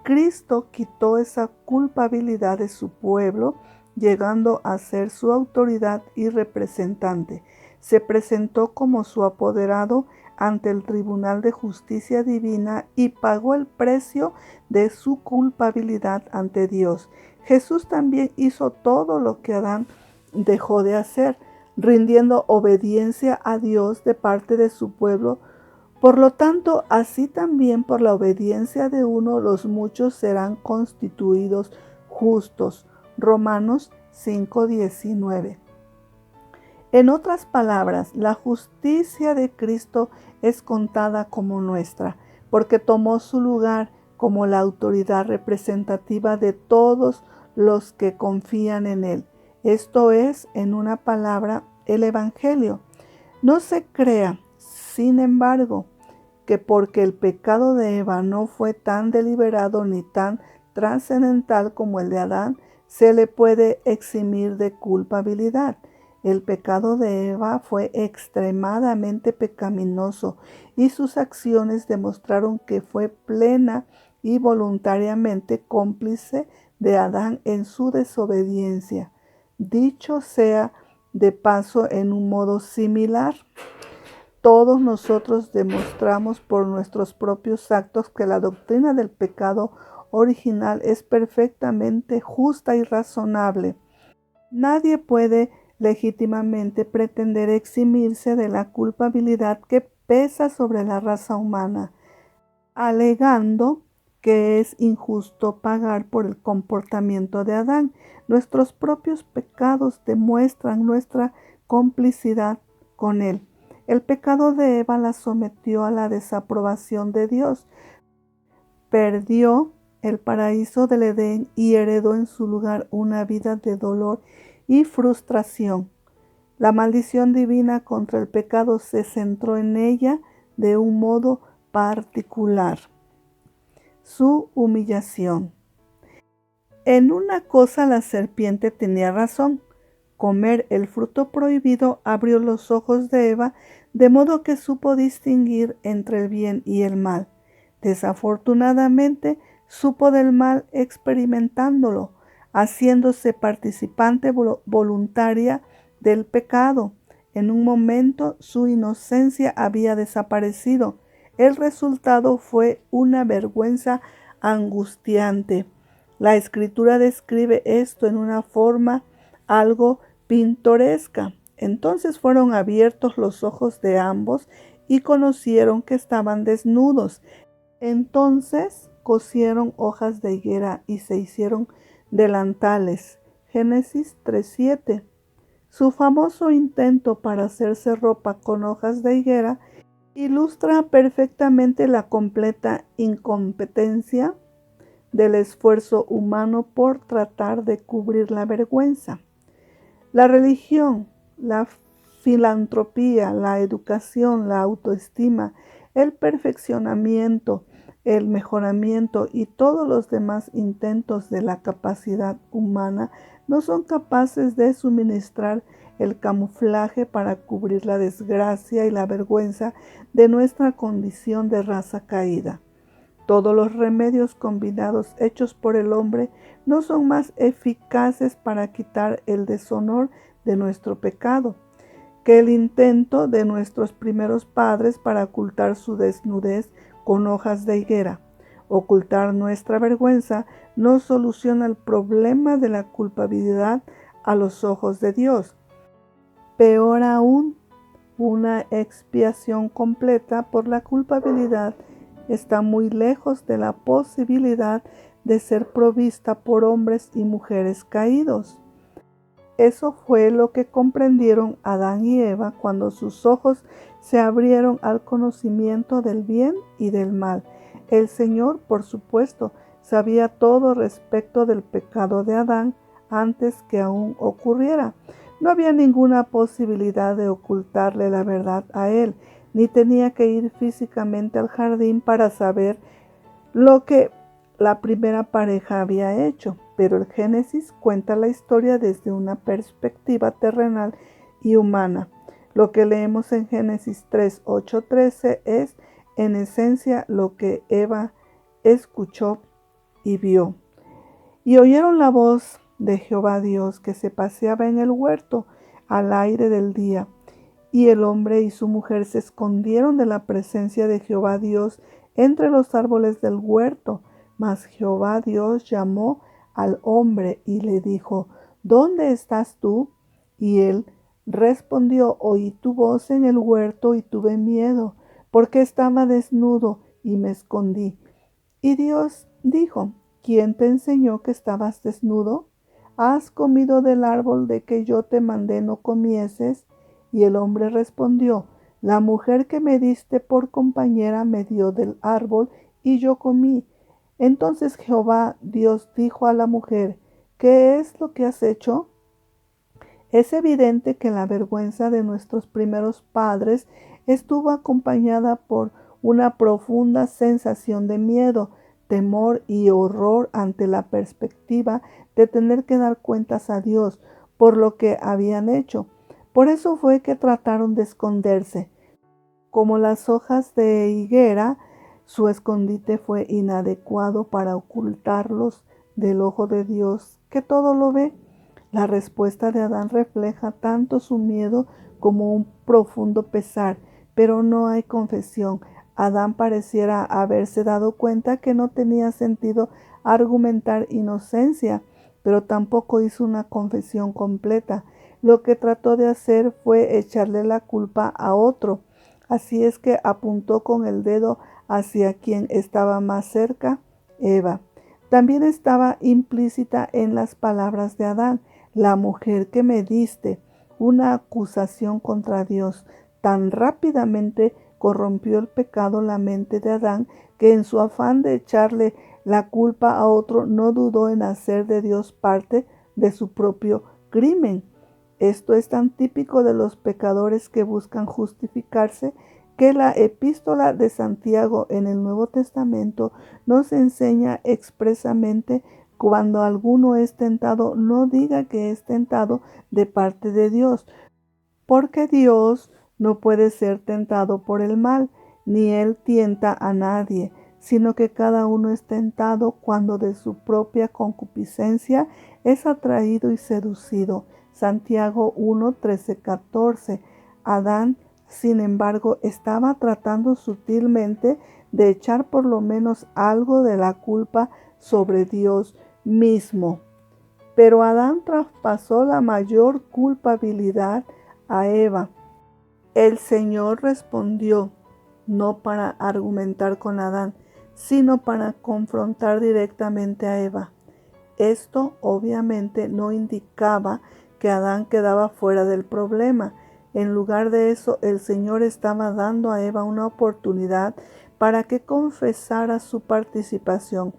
Cristo quitó esa culpabilidad de su pueblo, llegando a ser su autoridad y representante. Se presentó como su apoderado ante el tribunal de justicia divina y pagó el precio de su culpabilidad ante Dios. Jesús también hizo todo lo que Adán dejó de hacer, rindiendo obediencia a Dios de parte de su pueblo. Por lo tanto, así también por la obediencia de uno, los muchos serán constituidos justos. Romanos 5:19. En otras palabras, la justicia de Cristo es contada como nuestra, porque tomó su lugar como la autoridad representativa de todos los que confían en Él. Esto es, en una palabra, el Evangelio. No se crea, sin embargo, que porque el pecado de Eva no fue tan deliberado ni tan trascendental como el de Adán, se le puede eximir de culpabilidad. El pecado de Eva fue extremadamente pecaminoso y sus acciones demostraron que fue plena y voluntariamente cómplice de Adán en su desobediencia. Dicho sea de paso, en un modo similar, todos nosotros demostramos por nuestros propios actos que la doctrina del pecado original es perfectamente justa y razonable. Nadie puede legítimamente pretender eximirse de la culpabilidad que pesa sobre la raza humana, alegando que es injusto pagar por el comportamiento de Adán. Nuestros propios pecados demuestran nuestra complicidad con él. El pecado de Eva la sometió a la desaprobación de Dios. Perdió el paraíso del Edén y heredó en su lugar una vida de dolor y frustración. La maldición divina contra el pecado se centró en ella de un modo particular. Su humillación. En una cosa la serpiente tenía razón. Comer el fruto prohibido abrió los ojos de Eva, de modo que supo distinguir entre el bien y el mal. Desafortunadamente, supo del mal experimentándolo, haciéndose participante voluntaria del pecado. En un momento su inocencia había desaparecido. El resultado fue una vergüenza angustiante. La Escritura describe esto en una forma algo pintoresca. Entonces fueron abiertos los ojos de ambos y conocieron que estaban desnudos. Entonces cosieron hojas de higuera y se hicieron delantales. Génesis 3:7. Su famoso intento para hacerse ropa con hojas de higuera ilustra perfectamente la completa incompetencia del esfuerzo humano por tratar de cubrir la vergüenza. La religión, la filantropía, la educación, la autoestima, el perfeccionamiento, el mejoramiento y todos los demás intentos de la capacidad humana no son capaces de suministrar el camuflaje para cubrir la desgracia y la vergüenza de nuestra condición de raza caída. Todos los remedios combinados hechos por el hombre no son más eficaces para quitar el deshonor de nuestro pecado, que el intento de nuestros primeros padres para ocultar su desnudez con hojas de higuera. Ocultar nuestra vergüenza no soluciona el problema de la culpabilidad a los ojos de Dios. Peor aún, una expiación completa por la culpabilidad está muy lejos de la posibilidad de ser provista por hombres y mujeres caídos. Eso fue lo que comprendieron Adán y Eva cuando sus ojos se abrieron al conocimiento del bien y del mal. El Señor, por supuesto, sabía todo respecto del pecado de Adán antes que aún ocurriera. No había ninguna posibilidad de ocultarle la verdad a él, ni tenía que ir físicamente al jardín para saber lo que la primera pareja había hecho. Pero el Génesis cuenta la historia desde una perspectiva terrenal y humana. Lo que leemos en Génesis 3, 8, 13 es en esencia lo que Eva escuchó y vio. Y oyeron la voz de Jehová Dios que se paseaba en el huerto al aire del día. Y el hombre y su mujer se escondieron de la presencia de Jehová Dios entre los árboles del huerto. Mas Jehová Dios llamó al hombre y le dijo: ¿Dónde estás tú? Y él respondió: Oí tu voz en el huerto y tuve miedo, porque estaba desnudo y me escondí. Y Dios dijo: ¿Quién te enseñó que estabas desnudo? ¿Has comido del árbol de que yo te mandé no comieses? Y el hombre respondió: La mujer que me diste por compañera me dio del árbol y yo comí. Entonces Jehová Dios dijo a la mujer: ¿Qué es lo que has hecho? Es evidente que la vergüenza de nuestros primeros padres estuvo acompañada por una profunda sensación de miedo, temor y horror ante la perspectiva de tener que dar cuentas a Dios por lo que habían hecho. Por eso fue que trataron de esconderse. Como las hojas de higuera, su escondite fue inadecuado para ocultarlos del ojo de Dios, que todo lo ve. La respuesta de Adán refleja tanto su miedo como un profundo pesar, pero no hay confesión. Adán pareciera haberse dado cuenta que no tenía sentido argumentar inocencia, pero tampoco hizo una confesión completa. Lo que trató de hacer fue echarle la culpa a otro. Así es que apuntó con el dedo hacia quien estaba más cerca, Eva. También estaba implícita en las palabras de Adán: la mujer que me diste, una acusación contra Dios. Tan rápidamente corrompió el pecado la mente de Adán que en su afán de echarle la culpa a otro no dudó en hacer de Dios parte de su propio crimen. Esto es tan típico de los pecadores que buscan justificarse que la epístola de Santiago en el Nuevo Testamento nos enseña expresamente: cuando alguno es tentado, no diga que es tentado de parte de Dios, porque Dios no puede ser tentado por el mal, ni Él tienta a nadie, sino que cada uno es tentado cuando de su propia concupiscencia es atraído y seducido. Santiago 1, 13, 14. Adán, sin embargo, estaba tratando sutilmente de echar por lo menos algo de la culpa sobre Dios mismo. Pero Adán traspasó la mayor culpabilidad a Eva. El Señor respondió, no para argumentar con Adán, sino para confrontar directamente a Eva. Esto obviamente no indicaba que Adán quedaba fuera del problema. En lugar de eso, el Señor estaba dando a Eva una oportunidad para que confesara su participación,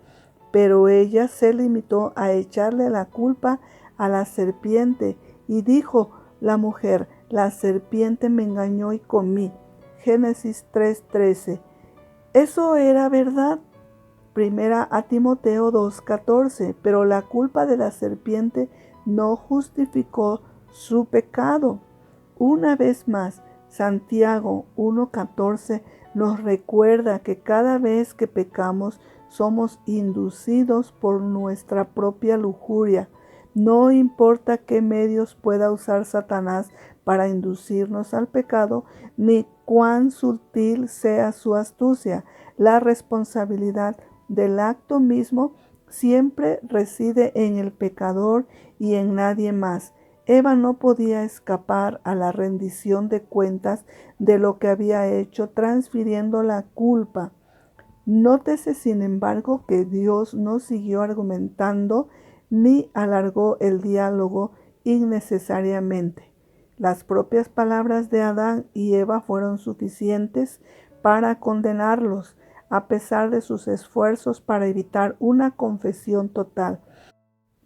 pero ella se limitó a echarle la culpa a la serpiente y dijo la mujer: la serpiente me engañó y comí. Génesis 3:13. Eso era verdad. Primera a Timoteo 2:14. Pero la culpa de la serpiente no justificó su pecado. Una vez más, Santiago 1:14 nos recuerda que cada vez que pecamos somos inducidos por nuestra propia lujuria. No importa qué medios pueda usar Satanás para inducirnos al pecado, ni cuán sutil sea su astucia, la responsabilidad del acto mismo siempre reside en el pecador y en nadie más. Eva no podía escapar a la rendición de cuentas de lo que había hecho, transfiriendo la culpa. Nótese, sin embargo, que Dios no siguió argumentando ni alargó el diálogo innecesariamente. Las propias palabras de Adán y Eva fueron suficientes para condenarlos, a pesar de sus esfuerzos para evitar una confesión total.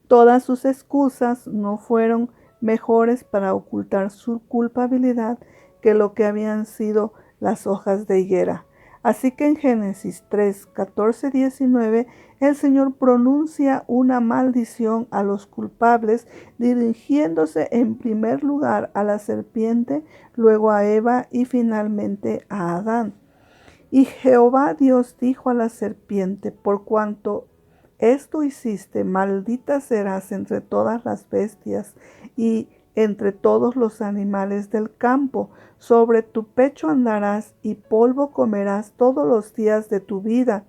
Todas sus excusas no fueron mejores para ocultar su culpabilidad que lo que habían sido las hojas de higuera. Así que en Génesis 3, 14, 19, el Señor pronuncia una maldición a los culpables, dirigiéndose en primer lugar a la serpiente, luego a Eva y finalmente a Adán. Y Jehová Dios dijo a la serpiente: por cuanto esto hiciste, maldita serás entre todas las bestias y entre todos los animales del campo. Sobre tu pecho andarás y polvo comerás todos los días de tu vida.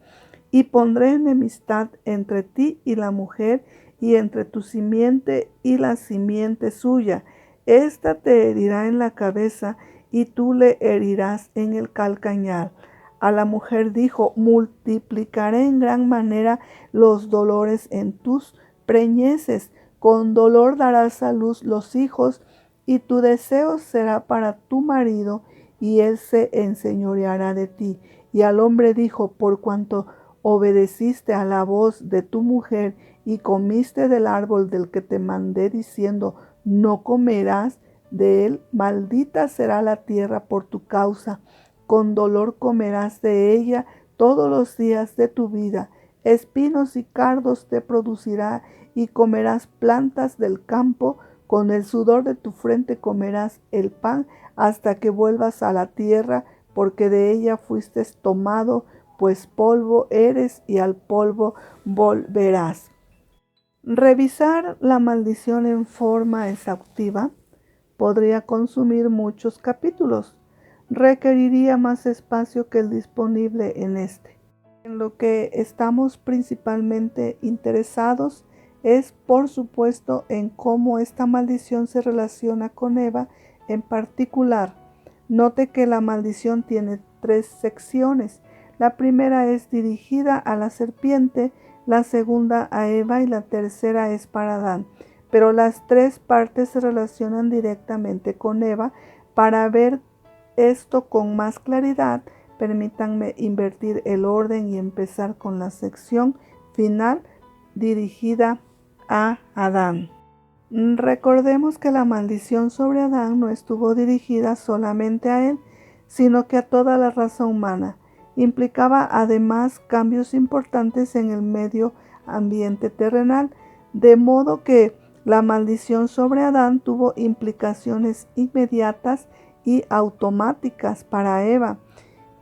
Y pondré enemistad entre ti y la mujer, y entre tu simiente y la simiente suya. Esta te herirá en la cabeza, y tú le herirás en el calcañar. A la mujer dijo: multiplicaré en gran manera los dolores en tus preñeces, con dolor darás a luz los hijos, y tu deseo será para tu marido, y él se enseñoreará de ti. Y al hombre dijo: por cuanto obedeciste a la voz de tu mujer, y comiste del árbol del que te mandé, diciendo: no comerás de él, maldita será la tierra por tu causa. Con dolor comerás de ella todos los días de tu vida. Espinos y cardos te producirá, y comerás plantas del campo. Con el sudor de tu frente comerás el pan hasta que vuelvas a la tierra, porque de ella fuiste tomado, pues polvo eres y al polvo volverás. Revisar la maldición en forma exhaustiva podría consumir muchos capítulos. Requeriría más espacio que el disponible en este. En lo que estamos principalmente interesados es, por supuesto, en cómo esta maldición se relaciona con Eva en particular. Note que la maldición tiene 3 secciones. La primera es dirigida a la serpiente, la segunda a Eva y la tercera es para Adán. Pero las 3 partes se relacionan directamente con Eva. Para ver esto con más claridad, permítanme invertir el orden y empezar con la sección final dirigida a Adán. Recordemos que la maldición sobre Adán no estuvo dirigida solamente a él, sino que a toda la raza humana. Implicaba además cambios importantes en el medio ambiente terrenal, de modo que la maldición sobre Adán tuvo implicaciones inmediatas y automáticas para Eva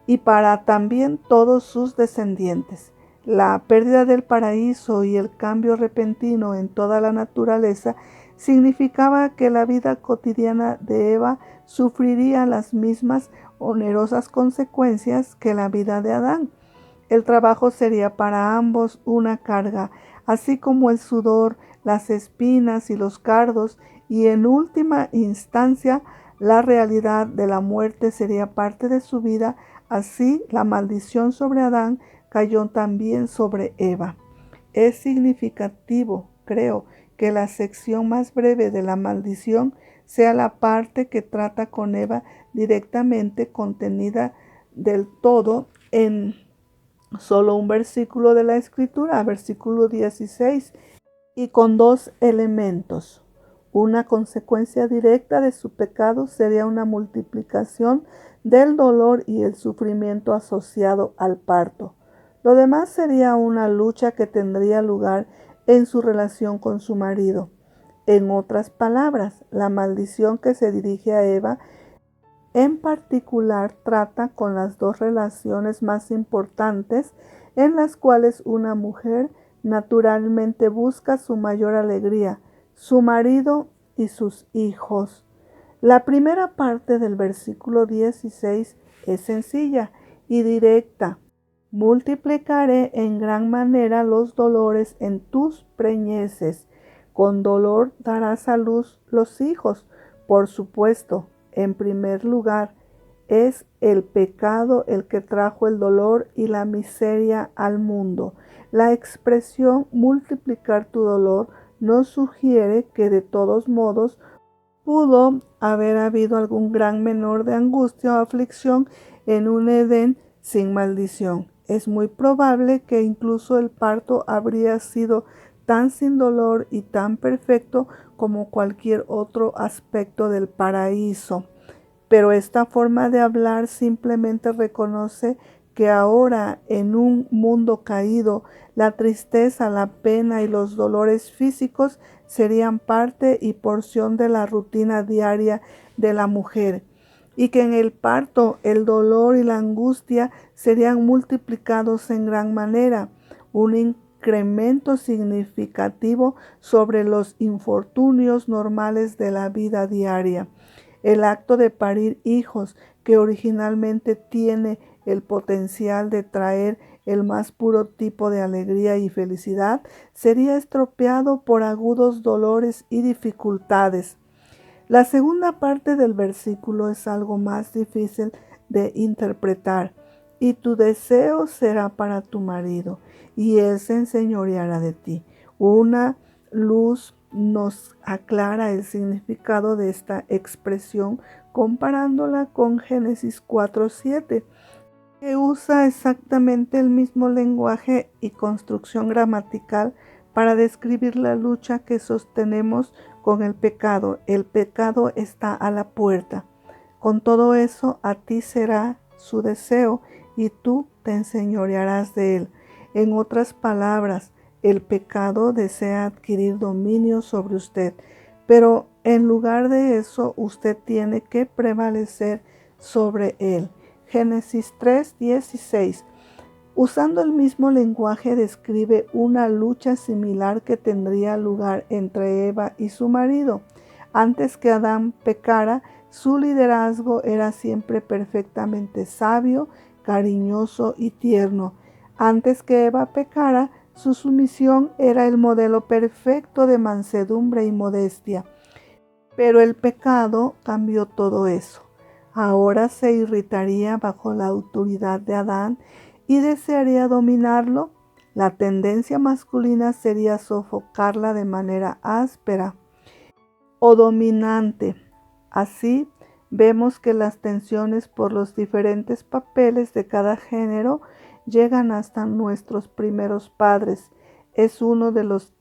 y para también todos sus descendientes. La pérdida del paraíso y el cambio repentino en toda la naturaleza significaba que la vida cotidiana de Eva sufriría las mismas onerosas consecuencias que la vida de Adán. El trabajo sería para ambos una carga, así como el sudor, las espinas y los cardos, y en última instancia la realidad de la muerte sería parte de su vida. Así, la maldición sobre Adán cayó también sobre Eva. Es significativo, creo, que la sección más breve de la maldición sea la parte que trata con Eva directamente, contenida del todo en solo un versículo de la Escritura, versículo 16, y con 2 elementos. Una consecuencia directa de su pecado sería una multiplicación del dolor y el sufrimiento asociado al parto. Lo demás sería una lucha que tendría lugar en su relación con su marido. En otras palabras, la maldición que se dirige a Eva en particular trata con las 2 relaciones más importantes en las cuales una mujer naturalmente busca su mayor alegría, su marido y sus hijos. La primera parte del versículo 16 es sencilla y directa. Multiplicaré en gran manera los dolores en tus preñeces. Con dolor darás a luz los hijos. Por supuesto, en primer lugar, es el pecado el que trajo el dolor y la miseria al mundo. La expresión multiplicar tu dolor nos sugiere que de todos modos pudo haber habido algún gran menor de angustia o aflicción en un Edén sin maldición. Es muy probable que incluso el parto habría sido tan sin dolor y tan perfecto como cualquier otro aspecto del paraíso. Pero esta forma de hablar simplemente reconoce que ahora, en un mundo caído, la tristeza, la pena y los dolores físicos serían parte y porción de la rutina diaria de la mujer, y que en el parto el dolor y la angustia serían multiplicados en gran manera, un incremento significativo sobre los infortunios normales de la vida diaria. El acto de parir hijos, que originalmente tiene el potencial de traer el más puro tipo de alegría y felicidad, sería estropeado por agudos dolores y dificultades. La segunda parte del versículo es algo más difícil de interpretar. Y tu deseo será para tu marido, y él se enseñoreará de ti. Una luz nos aclara el significado de esta expresión comparándola con Génesis 4:7, que usa exactamente el mismo lenguaje y construcción gramatical para describir la lucha que sostenemos con el pecado. El pecado está a la puerta. Con todo eso, a ti será su deseo y tú te enseñorearás de él. En otras palabras, el pecado desea adquirir dominio sobre usted, pero en lugar de eso, usted tiene que prevalecer sobre él. Génesis 3:16. Usando el mismo lenguaje, describe una lucha similar que tendría lugar entre Eva y su marido. Antes que Adán pecara, su liderazgo era siempre perfectamente sabio, cariñoso y tierno. Antes que Eva pecara, su sumisión era el modelo perfecto de mansedumbre y modestia. Pero el pecado cambió todo eso. Ahora se irritaría bajo la autoridad de Adán y desearía dominarlo. La tendencia masculina sería sofocarla de manera áspera o dominante. Así, vemos que las tensiones por los diferentes papeles de cada género llegan hasta nuestros primeros padres. Es uno de los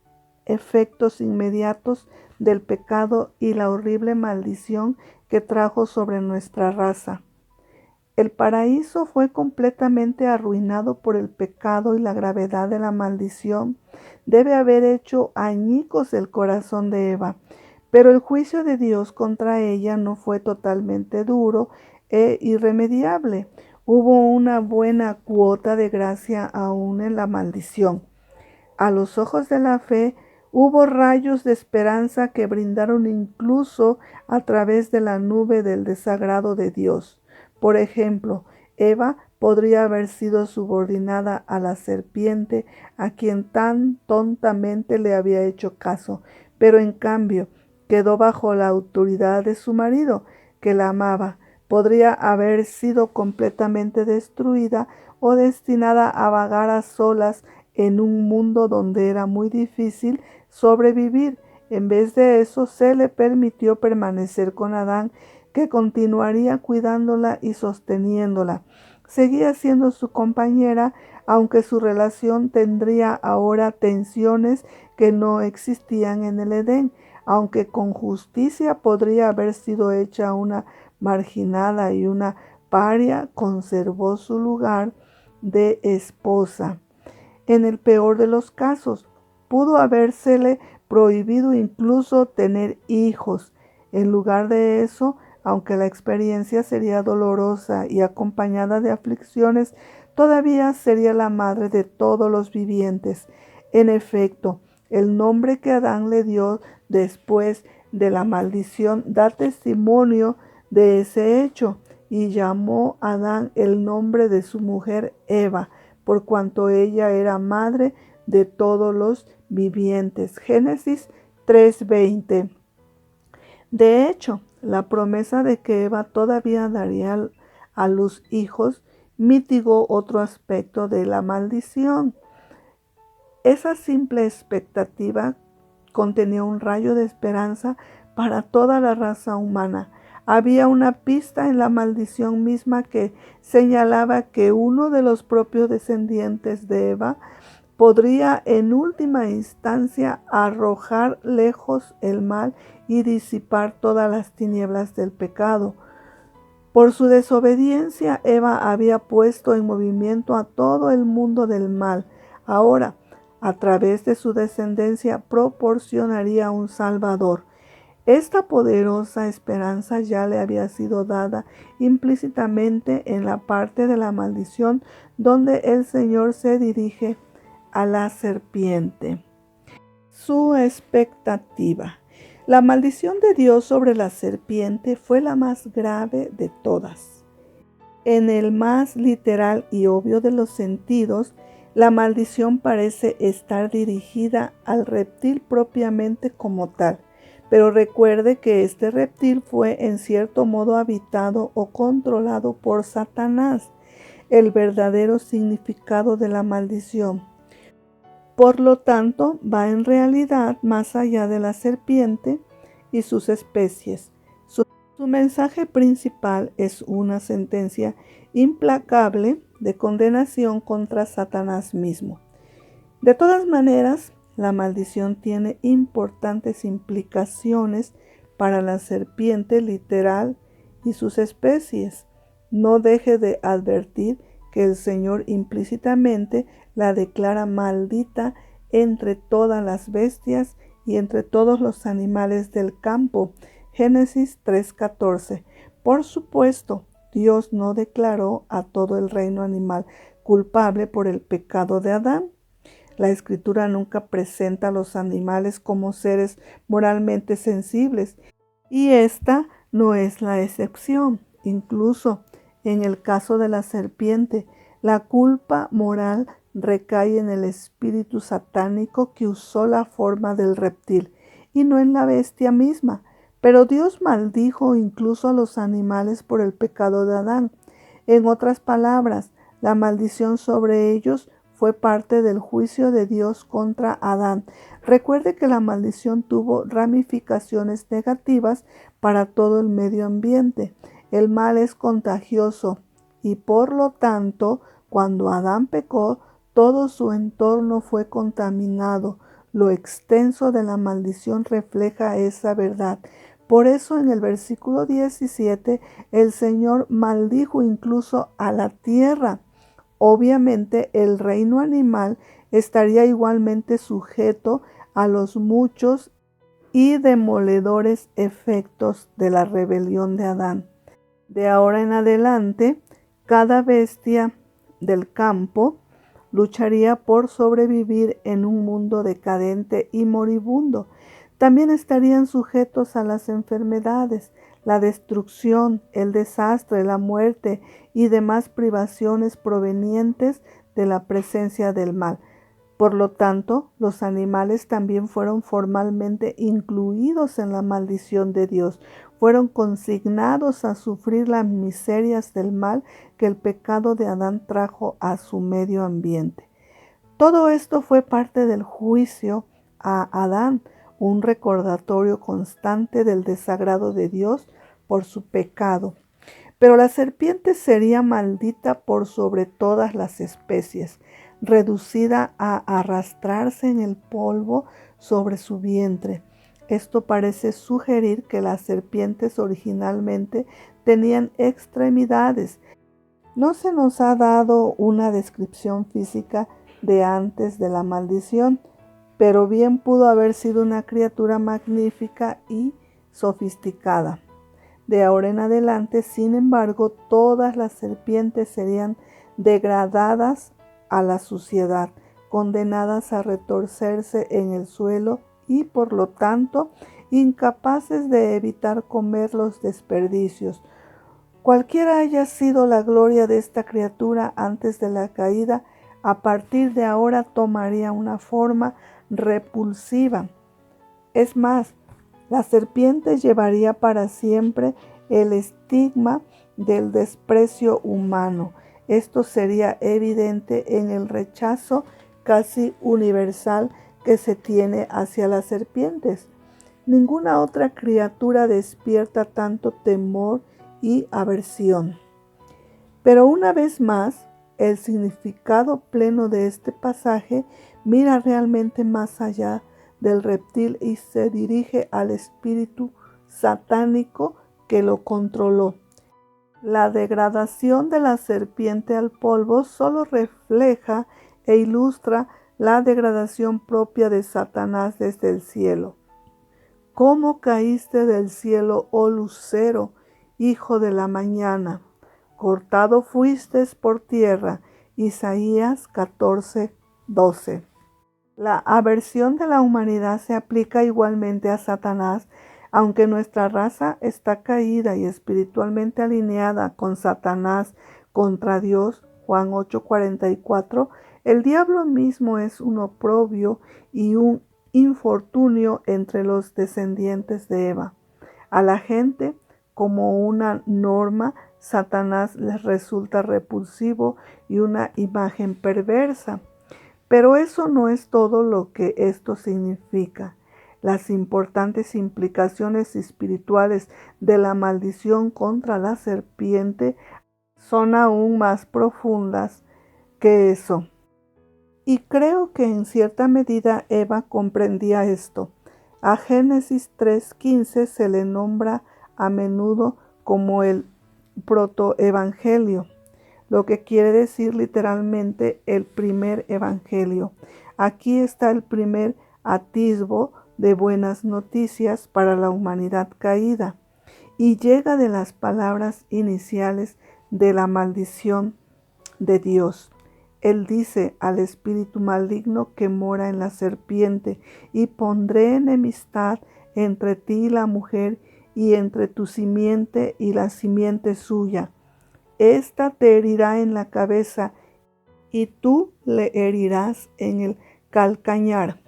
efectos inmediatos del pecado y la horrible maldición que trajo sobre nuestra raza. El paraíso fue completamente arruinado por el pecado y la gravedad de la maldición debe haber hecho añicos el corazón de Eva. Pero el juicio de Dios contra ella no fue totalmente duro e irremediable. Hubo una buena cuota de gracia aún en la maldición. A los ojos de la fe, hubo rayos de esperanza que brindaron incluso a través de la nube del desagrado de Dios. Por ejemplo, Eva podría haber sido subordinada a la serpiente, a quien tan tontamente le había hecho caso, pero en cambio quedó bajo la autoridad de su marido, que la amaba. Podría haber sido completamente destruida o destinada a vagar a solas en un mundo donde era muy difícil sobrevivir. En vez de eso, se le permitió permanecer con Adán, que continuaría cuidándola y sosteniéndola. Seguía siendo su compañera, aunque su relación tendría ahora tensiones que no existían en el Edén, aunque con justicia podría haber sido hecha una marginada y una paria, conservó su lugar de esposa. En el peor de los casos, pudo habérsele prohibido incluso tener hijos. En lugar de eso, aunque la experiencia sería dolorosa y acompañada de aflicciones, todavía sería la madre de todos los vivientes. En efecto, El nombre que Adán le dio después de la maldición da testimonio de ese hecho, y llamó a Adán el nombre de su mujer Eva, por cuanto ella era madre de todos los vivientes. Génesis 3:20. De hecho, la promesa de que Eva todavía daría a luz hijos mitigó otro aspecto de la maldición. Esa simple expectativa contenía un rayo de esperanza para toda la raza humana. Había una pista en la maldición misma que señalaba que uno de los propios descendientes de Eva podría en última instancia arrojar lejos el mal y disipar todas las tinieblas del pecado. Por su desobediencia, Eva había puesto en movimiento a todo el mundo del mal. Ahora, a través de su descendencia, proporcionaría un Salvador. Esta poderosa esperanza ya le había sido dada implícitamente en la parte de la maldición donde el Señor se dirige a la serpiente. Su expectativa. La maldición de Dios sobre la serpiente fue la más grave de todas. En el más literal y obvio de los sentidos, la maldición parece estar dirigida al reptil propiamente como tal. Pero recuerde que este reptil fue en cierto modo habitado o controlado por Satanás, el verdadero significado de la maldición. Por lo tanto, va en realidad más allá de la serpiente y sus especies. Su mensaje principal es una sentencia implacable de condenación contra Satanás mismo. De todas maneras, la maldición tiene importantes implicaciones para la serpiente literal y sus especies. No deje de advertir que el Señor implícitamente la declara maldita entre todas las bestias y entre todos los animales del campo. Génesis 3:14. Por supuesto, Dios no declaró a todo el reino animal culpable por el pecado de Adán. La Escritura nunca presenta a los animales como seres moralmente sensibles, y esta no es la excepción. Incluso en el caso de la serpiente, la culpa moral recae en el espíritu satánico que usó la forma del reptil y no en la bestia misma. Pero Dios maldijo incluso a los animales por el pecado de Adán. En otras palabras, la maldición sobre ellos fue parte del juicio de Dios contra Adán. Recuerde que la maldición tuvo ramificaciones negativas para todo el medio ambiente. El mal es contagioso y por lo tanto, cuando Adán pecó, todo su entorno fue contaminado. Lo extenso de la maldición refleja esa verdad. Por eso en el versículo 17, el Señor maldijo incluso a la tierra. Obviamente el reino animal estaría igualmente sujeto a los muchos y demoledores efectos de la rebelión de Adán. De ahora en adelante, cada bestia del campo lucharía por sobrevivir en un mundo decadente y moribundo. También estarían sujetos a las enfermedades, la destrucción, el desastre, la muerte y demás privaciones provenientes de la presencia del mal. Por lo tanto, los animales también fueron formalmente incluidos en la maldición de Dios. Fueron consignados a sufrir las miserias del mal que el pecado de Adán trajo a su medio ambiente. Todo esto fue parte del juicio a Adán, un recordatorio constante del desagrado de Dios por su pecado. Pero la serpiente sería maldita por sobre todas las especies, reducida a arrastrarse en el polvo sobre su vientre. Esto parece sugerir que las serpientes originalmente tenían extremidades. No se nos ha dado una descripción física de antes de la maldición, pero bien pudo haber sido una criatura magnífica y sofisticada. De ahora en adelante, sin embargo, todas las serpientes serían degradadas a la suciedad, condenadas a retorcerse en el suelo y por lo tanto incapaces de evitar comer los desperdicios. Cualquiera haya sido la gloria de esta criatura antes de la caída, a partir de ahora tomaría una forma repulsiva. Es más, la serpiente llevaría para siempre el estigma del desprecio humano. Esto sería evidente en el rechazo casi universal que se tiene hacia las serpientes. Ninguna otra criatura despierta tanto temor y aversión. Pero una vez más, el significado pleno de este pasaje mira realmente más allá del reptil y se dirige al espíritu satánico que lo controló. La degradación de la serpiente al polvo solo refleja e ilustra la degradación propia de Satanás desde el cielo. ¿Cómo caíste del cielo, oh lucero, hijo de la mañana? Cortado fuiste por tierra. Isaías 14:12. La aversión de la humanidad se aplica igualmente a Satanás. Aunque nuestra raza está caída y espiritualmente alineada con Satanás contra Dios, Juan 8:44, el diablo mismo es un oprobio y un infortunio entre los descendientes de Eva. A la gente, como una norma, Satanás les resulta repulsivo y una imagen perversa. Pero eso no es todo lo que esto significa. Las importantes implicaciones espirituales de la maldición contra la serpiente son aún más profundas que eso. Y creo que en cierta medida Eva comprendía esto. A Génesis 3:15 se le nombra a menudo como el protoevangelio, lo que quiere decir literalmente el primer evangelio. Aquí está el primer atisbo de buenas noticias para la humanidad caída, y llega de las palabras iniciales de la maldición de Dios. Él dice al espíritu maligno que mora en la serpiente: y pondré enemistad entre ti y la mujer, y entre tu simiente y la simiente suya. Esta te herirá en la cabeza, y tú le herirás en el calcañar.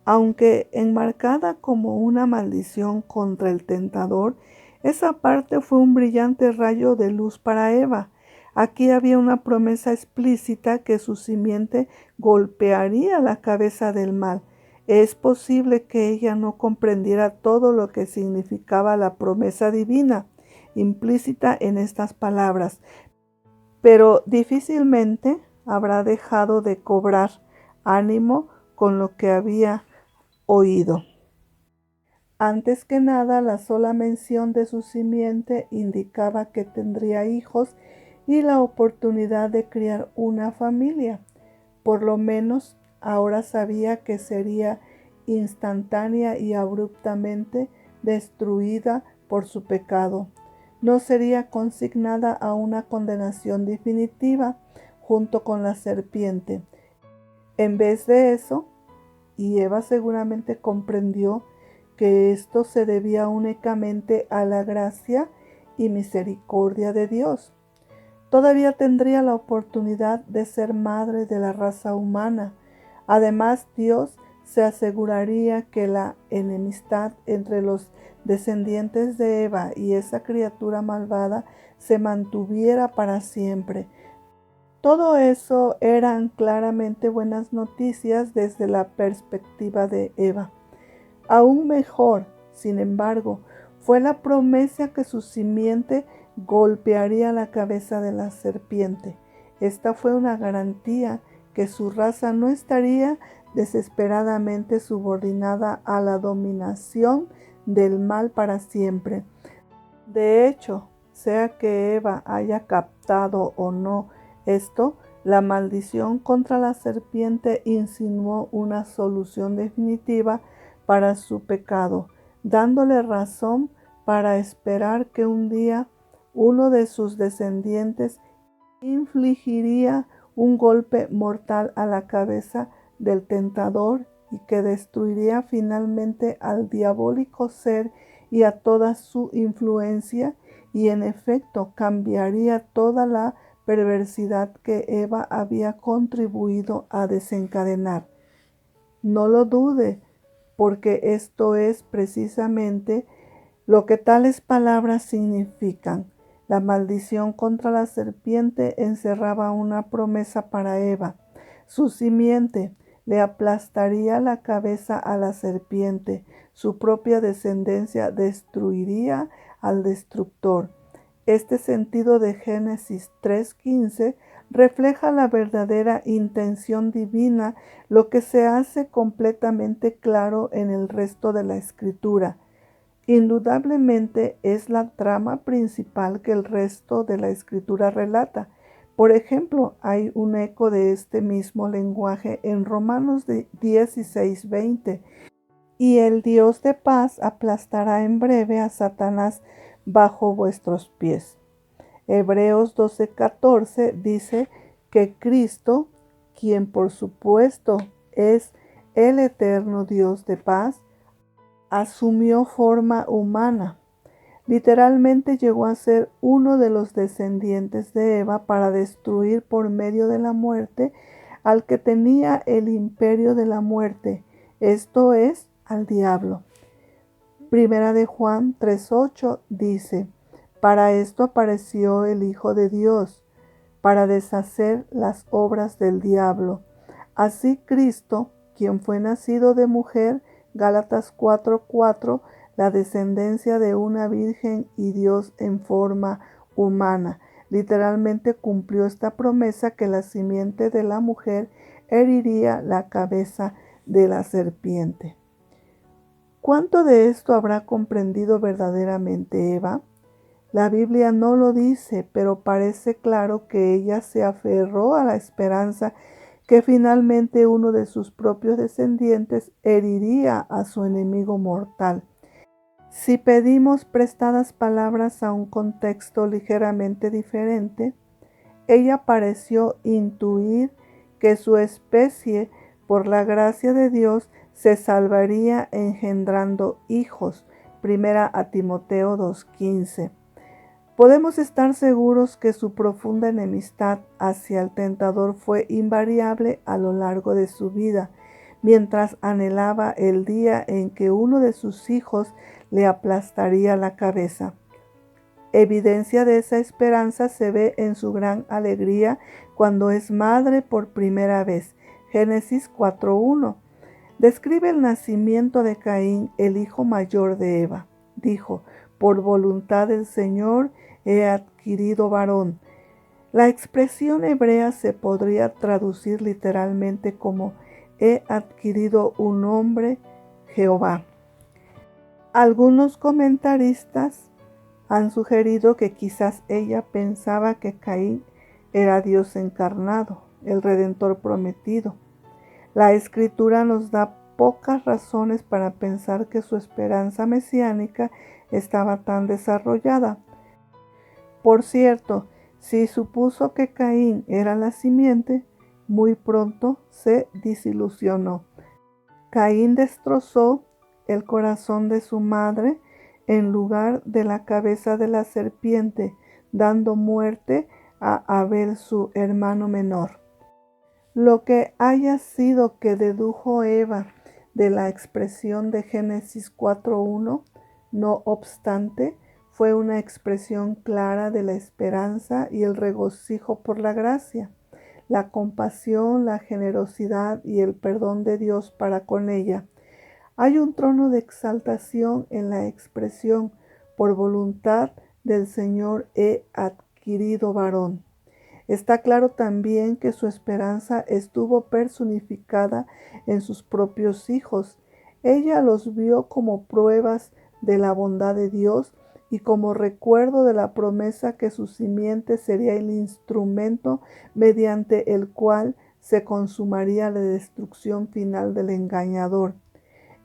Aunque enmarcada como una maldición contra el tentador, esa parte fue un brillante rayo de luz para Eva. Aquí había una promesa explícita que su simiente golpearía la cabeza del mal. Es posible que ella no comprendiera todo lo que significaba la promesa divina implícita en estas palabras, pero difícilmente habrá dejado de cobrar ánimo con lo que había oído. Antes que nada, la sola mención de su simiente indicaba que tendría hijos y la oportunidad de criar una familia. Por lo menos ahora sabía que sería instantánea y abruptamente destruida por su pecado. No sería consignada a una condenación definitiva junto con la serpiente. En vez de eso, y Eva seguramente comprendió que esto se debía únicamente a la gracia y misericordia de Dios. Todavía tendría la oportunidad de ser madre de la raza humana. Además, Dios se aseguraría que la enemistad entre los descendientes de Eva y esa criatura malvada se mantuviera para siempre. Todo eso eran claramente buenas noticias desde la perspectiva de Eva. Aún mejor, sin embargo, fue la promesa que su simiente golpearía la cabeza de la serpiente. Esta fue una garantía que su raza no estaría desesperadamente subordinada a la dominación del mal para siempre. De hecho, sea que Eva haya captado o no esto, la maldición contra la serpiente insinuó una solución definitiva para su pecado, dándole razón para esperar que un día uno de sus descendientes infligiría un golpe mortal a la cabeza del tentador y que destruiría finalmente al diabólico ser y a toda su influencia, y en efecto cambiaría toda la perversidad que Eva había contribuido a desencadenar. No lo dude, porque esto es precisamente lo que tales palabras significan. La maldición contra la serpiente encerraba una promesa para Eva. Su simiente le aplastaría la cabeza a la serpiente. Su propia descendencia destruiría al destructor. Este sentido de Génesis 3:15 refleja la verdadera intención divina, lo que se hace completamente claro en el resto de la Escritura. Indudablemente es la trama principal que el resto de la Escritura relata. Por ejemplo, hay un eco de este mismo lenguaje en Romanos 16:20. Y el Dios de paz aplastará en breve a Satanás bajo vuestros pies. Hebreos 12:14 dice que Cristo, quien por supuesto es el eterno Dios de paz, asumió forma humana. Literalmente llegó a ser uno de los descendientes de Eva para destruir por medio de la muerte al que tenía el imperio de la muerte, esto es, al diablo. Primera de Juan 3:8 dice: para esto apareció el Hijo de Dios, para deshacer las obras del diablo. Así Cristo, quien fue nacido de mujer, Gálatas 4:4, la descendencia de una virgen y Dios en forma humana, literalmente cumplió esta promesa que la simiente de la mujer heriría la cabeza de la serpiente. ¿Cuánto de esto habrá comprendido verdaderamente Eva? La Biblia no lo dice, pero parece claro que ella se aferró a la esperanza que finalmente uno de sus propios descendientes heriría a su enemigo mortal. Si pedimos prestadas palabras a un contexto ligeramente diferente, ella pareció intuir que su especie, por la gracia de Dios, se salvaría engendrando hijos. Primera a Timoteo 2:15. Podemos estar seguros que su profunda enemistad hacia el tentador fue invariable a lo largo de su vida, mientras anhelaba el día en que uno de sus hijos le aplastaría la cabeza. Evidencia de esa esperanza se ve en su gran alegría cuando es madre por primera vez. Génesis 4:1. Describe el nacimiento de Caín, el hijo mayor de Eva. Dijo: por voluntad del Señor he adquirido varón. La expresión hebrea se podría traducir literalmente como: he adquirido un hombre, Jehová. Algunos comentaristas han sugerido que quizás ella pensaba que Caín era Dios encarnado, el Redentor prometido. La Escritura nos da pocas razones para pensar que su esperanza mesiánica estaba tan desarrollada. Por cierto, si supuso que Caín era la simiente, muy pronto se desilusionó. Caín destrozó el corazón de su madre en lugar de la cabeza de la serpiente, dando muerte a Abel, su hermano menor. Lo que haya sido que dedujo Eva de la expresión de Génesis 4:1, no obstante, fue una expresión clara de la esperanza y el regocijo por la gracia, la compasión, la generosidad y el perdón de Dios para con ella. Hay un trono de exaltación en la expresión: por voluntad del Señor he adquirido varón. Está claro también que su esperanza estuvo personificada en sus propios hijos. Ella los vio como pruebas de la bondad de Dios y como recuerdo de la promesa que su simiente sería el instrumento mediante el cual se consumaría la destrucción final del engañador.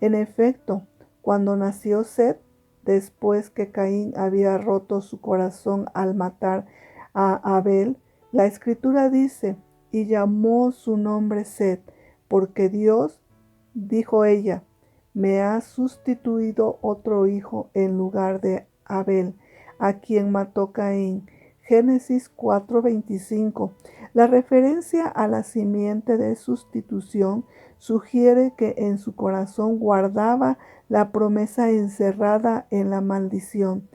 En efecto, cuando nació Set, después que Caín había roto su corazón al matar a Abel, la Escritura dice: y llamó su nombre Set, porque Dios, dijo ella, me ha sustituido otro hijo en lugar de Abel, a quien mató Caín. Génesis 4:25. La referencia a la simiente de sustitución sugiere que en su corazón guardaba la promesa encerrada en la maldición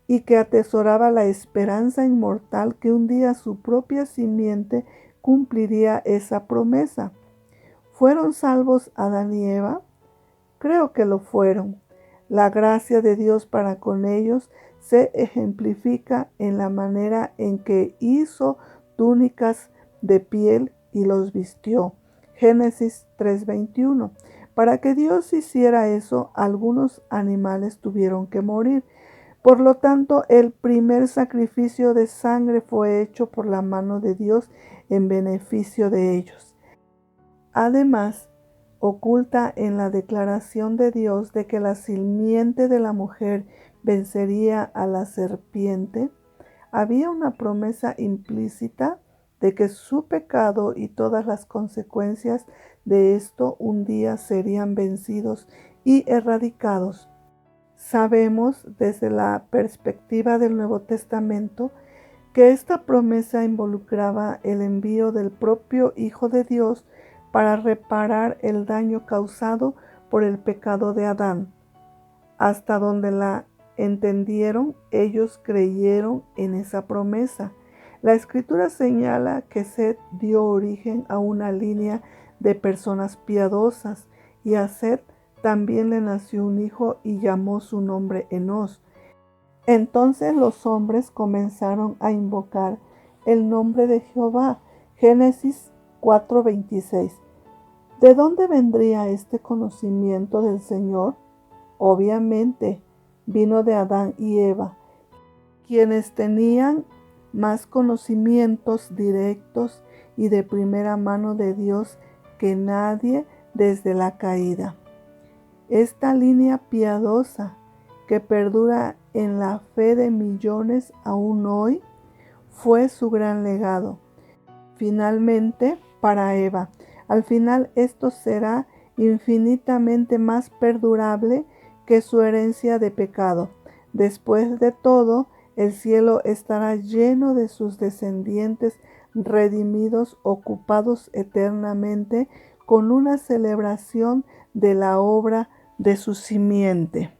y que atesoraba la esperanza inmortal que un día su propia simiente cumpliría esa promesa. ¿Fueron salvos Adán y Eva? Creo que lo fueron. La gracia de Dios para con ellos se ejemplifica en la manera en que hizo túnicas de piel y los vistió. Génesis 3:21. Para que Dios hiciera eso, algunos animales tuvieron que morir. Por lo tanto, el primer sacrificio de sangre fue hecho por la mano de Dios en beneficio de ellos. Además, oculta en la declaración de Dios de que la simiente de la mujer vencería a la serpiente, había una promesa implícita de que su pecado y todas las consecuencias de esto un día serían vencidos y erradicados. Sabemos desde la perspectiva del Nuevo Testamento que esta promesa involucraba el envío del propio Hijo de Dios para reparar el daño causado por el pecado de Adán. Hasta donde la entendieron, ellos creyeron en esa promesa. La Escritura señala que Set dio origen a una línea de personas piadosas y a Set también le nació un hijo y llamó su nombre Enós. Entonces los hombres comenzaron a invocar el nombre de Jehová. Génesis 4:26. ¿De dónde vendría este conocimiento del Señor? Obviamente vino de Adán y Eva, quienes tenían más conocimientos directos y de primera mano de Dios que nadie desde la caída. Esta línea piadosa que perdura en la fe de millones aún hoy fue su gran legado. Finalmente, para Eva, al final esto será infinitamente más perdurable que su herencia de pecado. Después de todo, el cielo estará lleno de sus descendientes redimidos, ocupados eternamente con una celebración de la obra de su simiente.